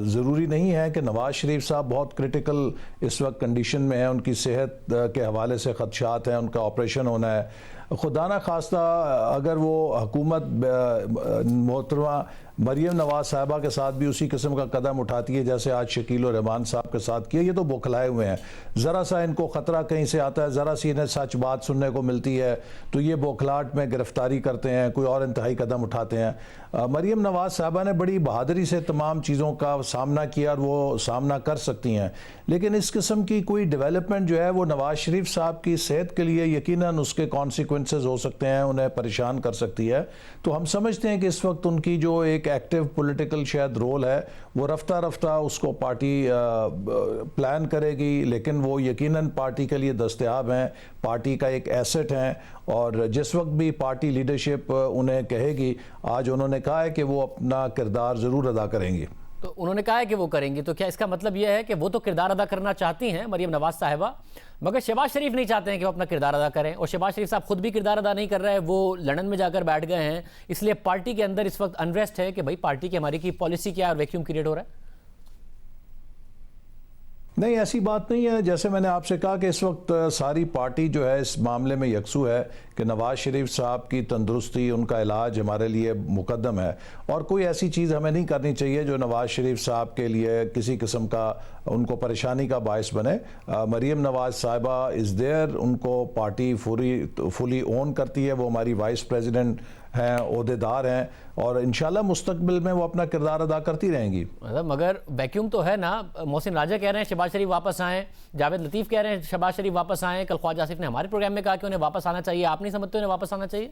ضروری نہیں ہے کہ نواز شریف صاحب بہت کرٹیکل اس وقت کنڈیشن میں ہیں، ان کی صحت کے حوالے سے خدشات ہیں، ان کا آپریشن ہونا ہے۔ خدا نہ خواستہ اگر وہ حکومت محترمہ مریم نواز صاحبہ کے ساتھ بھی اسی قسم کا قدم اٹھاتی ہے جیسے آج شکیل الرحمان صاحب کے ساتھ کیا، یہ تو بوکھلائے ہوئے ہیں، ذرا سا ان کو خطرہ کہیں سے آتا ہے، ذرا سی انہیں سچ بات سننے کو ملتی ہے تو یہ بوکھلاہٹ میں گرفتاری کرتے ہیں، کوئی اور انتہائی قدم اٹھاتے ہیں۔ مریم نواز صاحبہ نے بڑی بہادری سے تمام چیزوں کا سامنا کیا اور وہ سامنا کر سکتی ہیں، لیکن اس قسم کی کوئی ڈیولپمنٹ جو ہے وہ نواز شریف صاحب کی صحت کے لیے یقیناً اس کے کانسیکوینسز ہو سکتے ہیں، انہیں پریشان کر سکتی ہے۔ تو ہم سمجھتے ہیں کہ اس وقت ان کی جو ایک ایکٹیو پولیٹیکل شاید رول ہے وہ رفتہ رفتہ اس کو پارٹی پلان کرے گی، لیکن وہ یقیناً پارٹی کے لیے دستیاب ہیں، پارٹی کا ایک ایسٹ ہیں، اور جس وقت بھی پارٹی لیڈرشپ انہیں کہے گی، آج انہوں نے کہا ہے کہ وہ اپنا کردار ضرور ادا کریں گی۔ تو انہوں نے کہا ہے کہ وہ کریں گی، تو کیا اس کا مطلب یہ ہے کہ وہ تو کردار ادا کرنا چاہتی ہیں مریم نواز صاحبہ، مگر شہباز شریف نہیں چاہتے ہیں کہ وہ اپنا کردار ادا کریں، اور شہباز شریف صاحب خود بھی کردار ادا نہیں کر رہے ہیں، وہ لندن میں جا کر بیٹھ گئے ہیں، اس لیے پارٹی کے اندر اس وقت انریسٹ ہے کہ بھائی پارٹی کی ہماری کی پالیسی کیا ہے اور ویکیوم کریٹ ہو رہا ہے۔ نہیں، ایسی بات نہیں ہے، جیسے میں نے آپ سے کہا کہ اس وقت ساری پارٹی جو ہے اس معاملے میں یکسو ہے کہ نواز شریف صاحب کی تندرستی، ان کا علاج ہمارے لیے مقدم ہے، اور کوئی ایسی چیز ہمیں نہیں کرنی چاہیے جو نواز شریف صاحب کے لیے کسی قسم کا ان کو پریشانی کا باعث بنے۔ مریم نواز صاحبہ از دیئر، ان کو پارٹی فلی اون کرتی ہے، وہ ہماری وائس پریزیڈنٹ ہیں، عہدیدار ہیں، اور انشاءاللہ مستقبل میں وہ اپنا کردار ادا کرتی رہیں گی۔ مگر ویکیوم تو ہے نا، محسن راجہ کہہ رہے ہیں شہباز شریف واپس آئیں، جاوید لطیف کہہ رہے ہیں شہباز شریف واپس آئیں، کل خواجہ آصف نے ہمارے پروگرام میں کہا کہ انہیں واپس آنا چاہیے، آپ نہیں سمجھتے انہیں واپس آنا چاہیے؟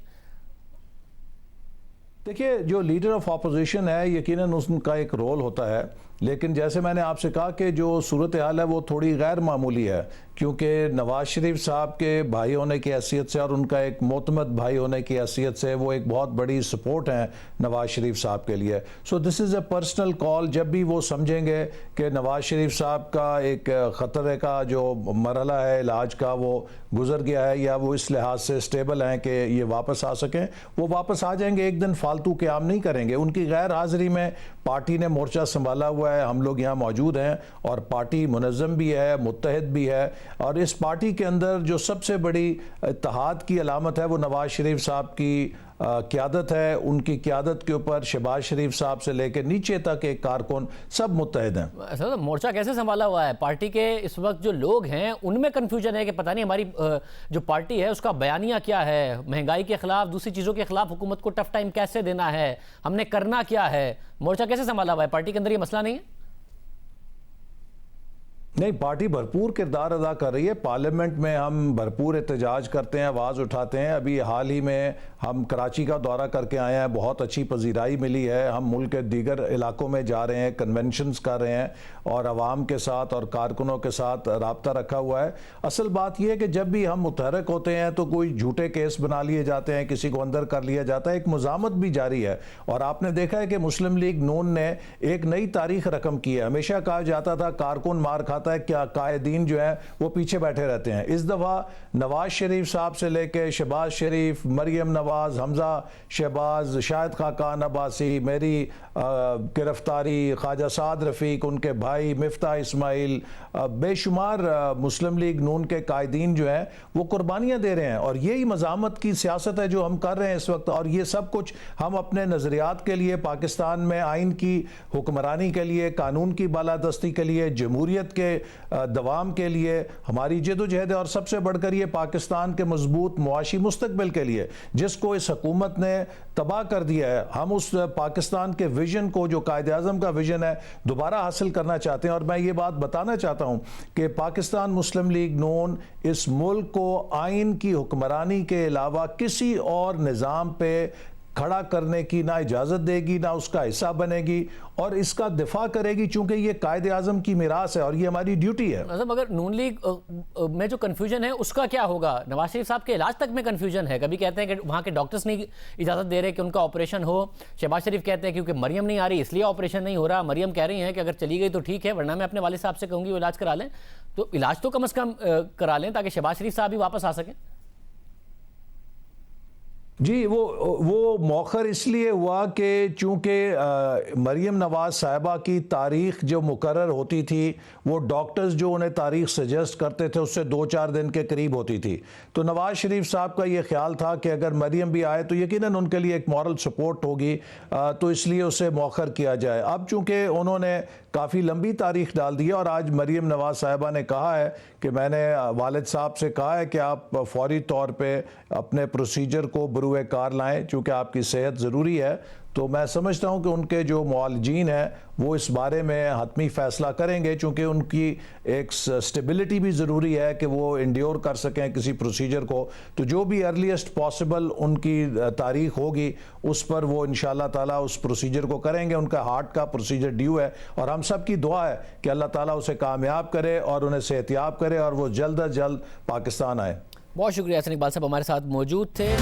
دیکھیے، جو لیڈر آف اپوزیشن ہے یقیناً اس کا ایک رول ہوتا ہے، لیکن جیسے میں نے آپ سے کہا کہ جو صورتحال ہے وہ تھوڑی غیر معمولی ہے، کیونکہ نواز شریف صاحب کے بھائی ہونے کی حیثیت سے اور ان کا ایک معتمد بھائی ہونے کی حیثیت سے وہ ایک بہت بڑی سپورٹ ہیں نواز شریف صاحب کے لیے۔ سو دس از اے پرسنل کال، جب بھی وہ سمجھیں گے کہ نواز شریف صاحب کا ایک خطرے کا جو مرحلہ ہے علاج کا وہ گزر گیا ہے، یا وہ اس لحاظ سے سٹیبل ہیں کہ یہ واپس آ سکیں، وہ واپس آ جائیں گے، ایک دن فالتو قیام نہیں کریں گے۔ ان کی غیر حاضری میں پارٹی نے مورچہ سنبھالا ہوا ہے، ہم لوگ یہاں موجود ہیں، اور پارٹی منظم بھی ہے، متحد بھی ہے، اور اس پارٹی کے اندر جو سب سے بڑی اتحاد کی علامت ہے وہ نواز شریف صاحب کی قیادت ہے۔ ان کی قیادت کے اوپر شہباز شریف صاحب سے لے کے نیچے تک ایک کارکن سب متحد ہیں۔ مورچہ کیسے سنبھالا ہوا ہے؟ پارٹی کے اس وقت جو لوگ ہیں ان میں کنفیوژن ہے کہ پتہ نہیں ہماری جو پارٹی ہے اس کا بیانیہ کیا ہے، مہنگائی کے خلاف، دوسری چیزوں کے خلاف حکومت کو ٹف ٹائم کیسے دینا ہے، ہم نے کرنا کیا ہے۔ مورچہ کیسے سنبھالا ہوا ہے؟ پارٹی کے اندر یہ مسئلہ نہیں ہے؟ نہیں، پارٹی بھرپور کردار ادا کر رہی ہے. پارلیمنٹ میں ہم بھرپور احتجاج کرتے ہیں، آواز اٹھاتے ہیں. ابھی حال ہی میں ہم کراچی کا دورہ کر کے آئے ہیں، بہت اچھی پذیرائی ملی ہے. ہم ملک کے دیگر علاقوں میں جا رہے ہیں، کنونشنز کر رہے ہیں اور عوام کے ساتھ اور کارکنوں کے ساتھ رابطہ رکھا ہوا ہے. اصل بات یہ ہے کہ جب بھی ہم متحرک ہوتے ہیں تو کوئی جھوٹے کیس بنا لیے جاتے ہیں، کسی کو اندر کر لیا جاتا ہے. ایک مزاحمت بھی جاری ہے اور آپ نے دیکھا ہے کہ مسلم لیگ نون نے ایک نئی تاریخ رقم کی ہے. ہمیشہ کہا جاتا تھا کارکن مار کھاتا ہے، کیا قائدین جو ہیں وہ پیچھے بیٹھے رہتے ہیں. اس دفعہ نواز شریف صاحب سے لے کے شہباز شریف، مریم نواز، حمزہ شہباز، شاہد خاقان عباسی، میری گرفتاری، خواجہ سعد رفیق، ان کے بھائی مفتاح اسماعیل، بے شمار مسلم لیگ نون کے قائدین جو ہیں وہ قربانیاں دے رہے ہیں. اور یہی مزاحمت کی سیاست ہے جو ہم کر رہے ہیں اس وقت. اور یہ سب کچھ ہم اپنے نظریات کے لیے، پاکستان میں آئین کی حکمرانی کے لیے، قانون کی بالادستی کے لیے، جمہوریت کے دوام کے لیے ہماری جد و جہد ہے. اور سب سے بڑھ کر یہ پاکستان کے مضبوط معاشی مستقبل کے لیے، جس کو اس حکومت نے تباہ کر دیا ہے. ہم اس پاکستان کے ویژن کو، جو قائد اعظم کا ویژن ہے، دوبارہ حاصل کرنا چاہتے ہیں. اور میں یہ بات بتانا چاہتا ہوں کہ پاکستان مسلم لیگ نون اس ملک کو آئین کی حکمرانی کے علاوہ کسی اور نظام پہ کھڑا کرنے کی نہ اجازت دے گی، نہ اس کا حصہ بنے گی اور اس کا دفاع کرے گی، چونکہ یہ قائد اعظم کی میراث ہے اور یہ ہماری ڈیوٹی ہے. اگر نون لیگ میں جو کنفیوژن ہے اس کا کیا ہوگا؟ نواز شریف صاحب کے علاج تک میں کنفیوژن ہے. کبھی کہتے ہیں کہ وہاں کے ڈاکٹرز نہیں اجازت دے رہے کہ ان کا آپریشن ہو. شہباز شریف کہتے ہیں کیونکہ مریم نہیں آ رہی اس لیے آپریشن نہیں ہو رہا. مریم کہہ رہی ہیں کہ اگر چلی گئی تو ٹھیک ہے، ورنہ میں اپنے والد صاحب سے کہوں گی وہ علاج کرا لیں. تو علاج تو کم از کم کرا لیں تاکہ شہباز شریف صاحب بھی واپس آ سکیں. جی وہ مؤخر اس لیے ہوا کہ چونکہ مریم نواز صاحبہ کی تاریخ جو مقرر ہوتی تھی وہ ڈاکٹرز جو انہیں تاریخ سجیسٹ کرتے تھے اس سے 2-4 دن کے قریب ہوتی تھی. تو نواز شریف صاحب کا یہ خیال تھا کہ اگر مریم بھی آئے تو یقیناً ان کے لیے ایک مورل سپورٹ ہوگی، تو اس لیے اسے مؤخر کیا جائے. اب چونکہ انہوں نے کافی لمبی تاریخ ڈال دی ہے اور آج مریم نواز صاحبہ نے کہا ہے کہ میں نے والد صاحب سے کہا ہے کہ آپ فوری طور پہ اپنے پروسیجر کو بروئے کار لائیں چونکہ آپ کی صحت ضروری ہے. تو میں سمجھتا ہوں کہ ان کے جو معالجین ہیں وہ اس بارے میں حتمی فیصلہ کریں گے، چونکہ ان کی ایک سٹیبلٹی بھی ضروری ہے کہ وہ انڈیور کر سکیں کسی پروسیجر کو. تو جو بھی ارلیسٹ پاسبل ان کی تاریخ ہوگی اس پر وہ انشاءاللہ تعالیٰ اس پروسیجر کو کریں گے. ان کا ہارٹ کا پروسیجر ڈیو ہے اور ہم سب کی دعا ہے کہ اللہ تعالیٰ اسے کامیاب کرے اور انہیں صحت یاب کرے اور وہ جلد از جلد پاکستان آئے. بہت شکریہ حسن اقبال صاحب ہمارے ساتھ موجود تھے.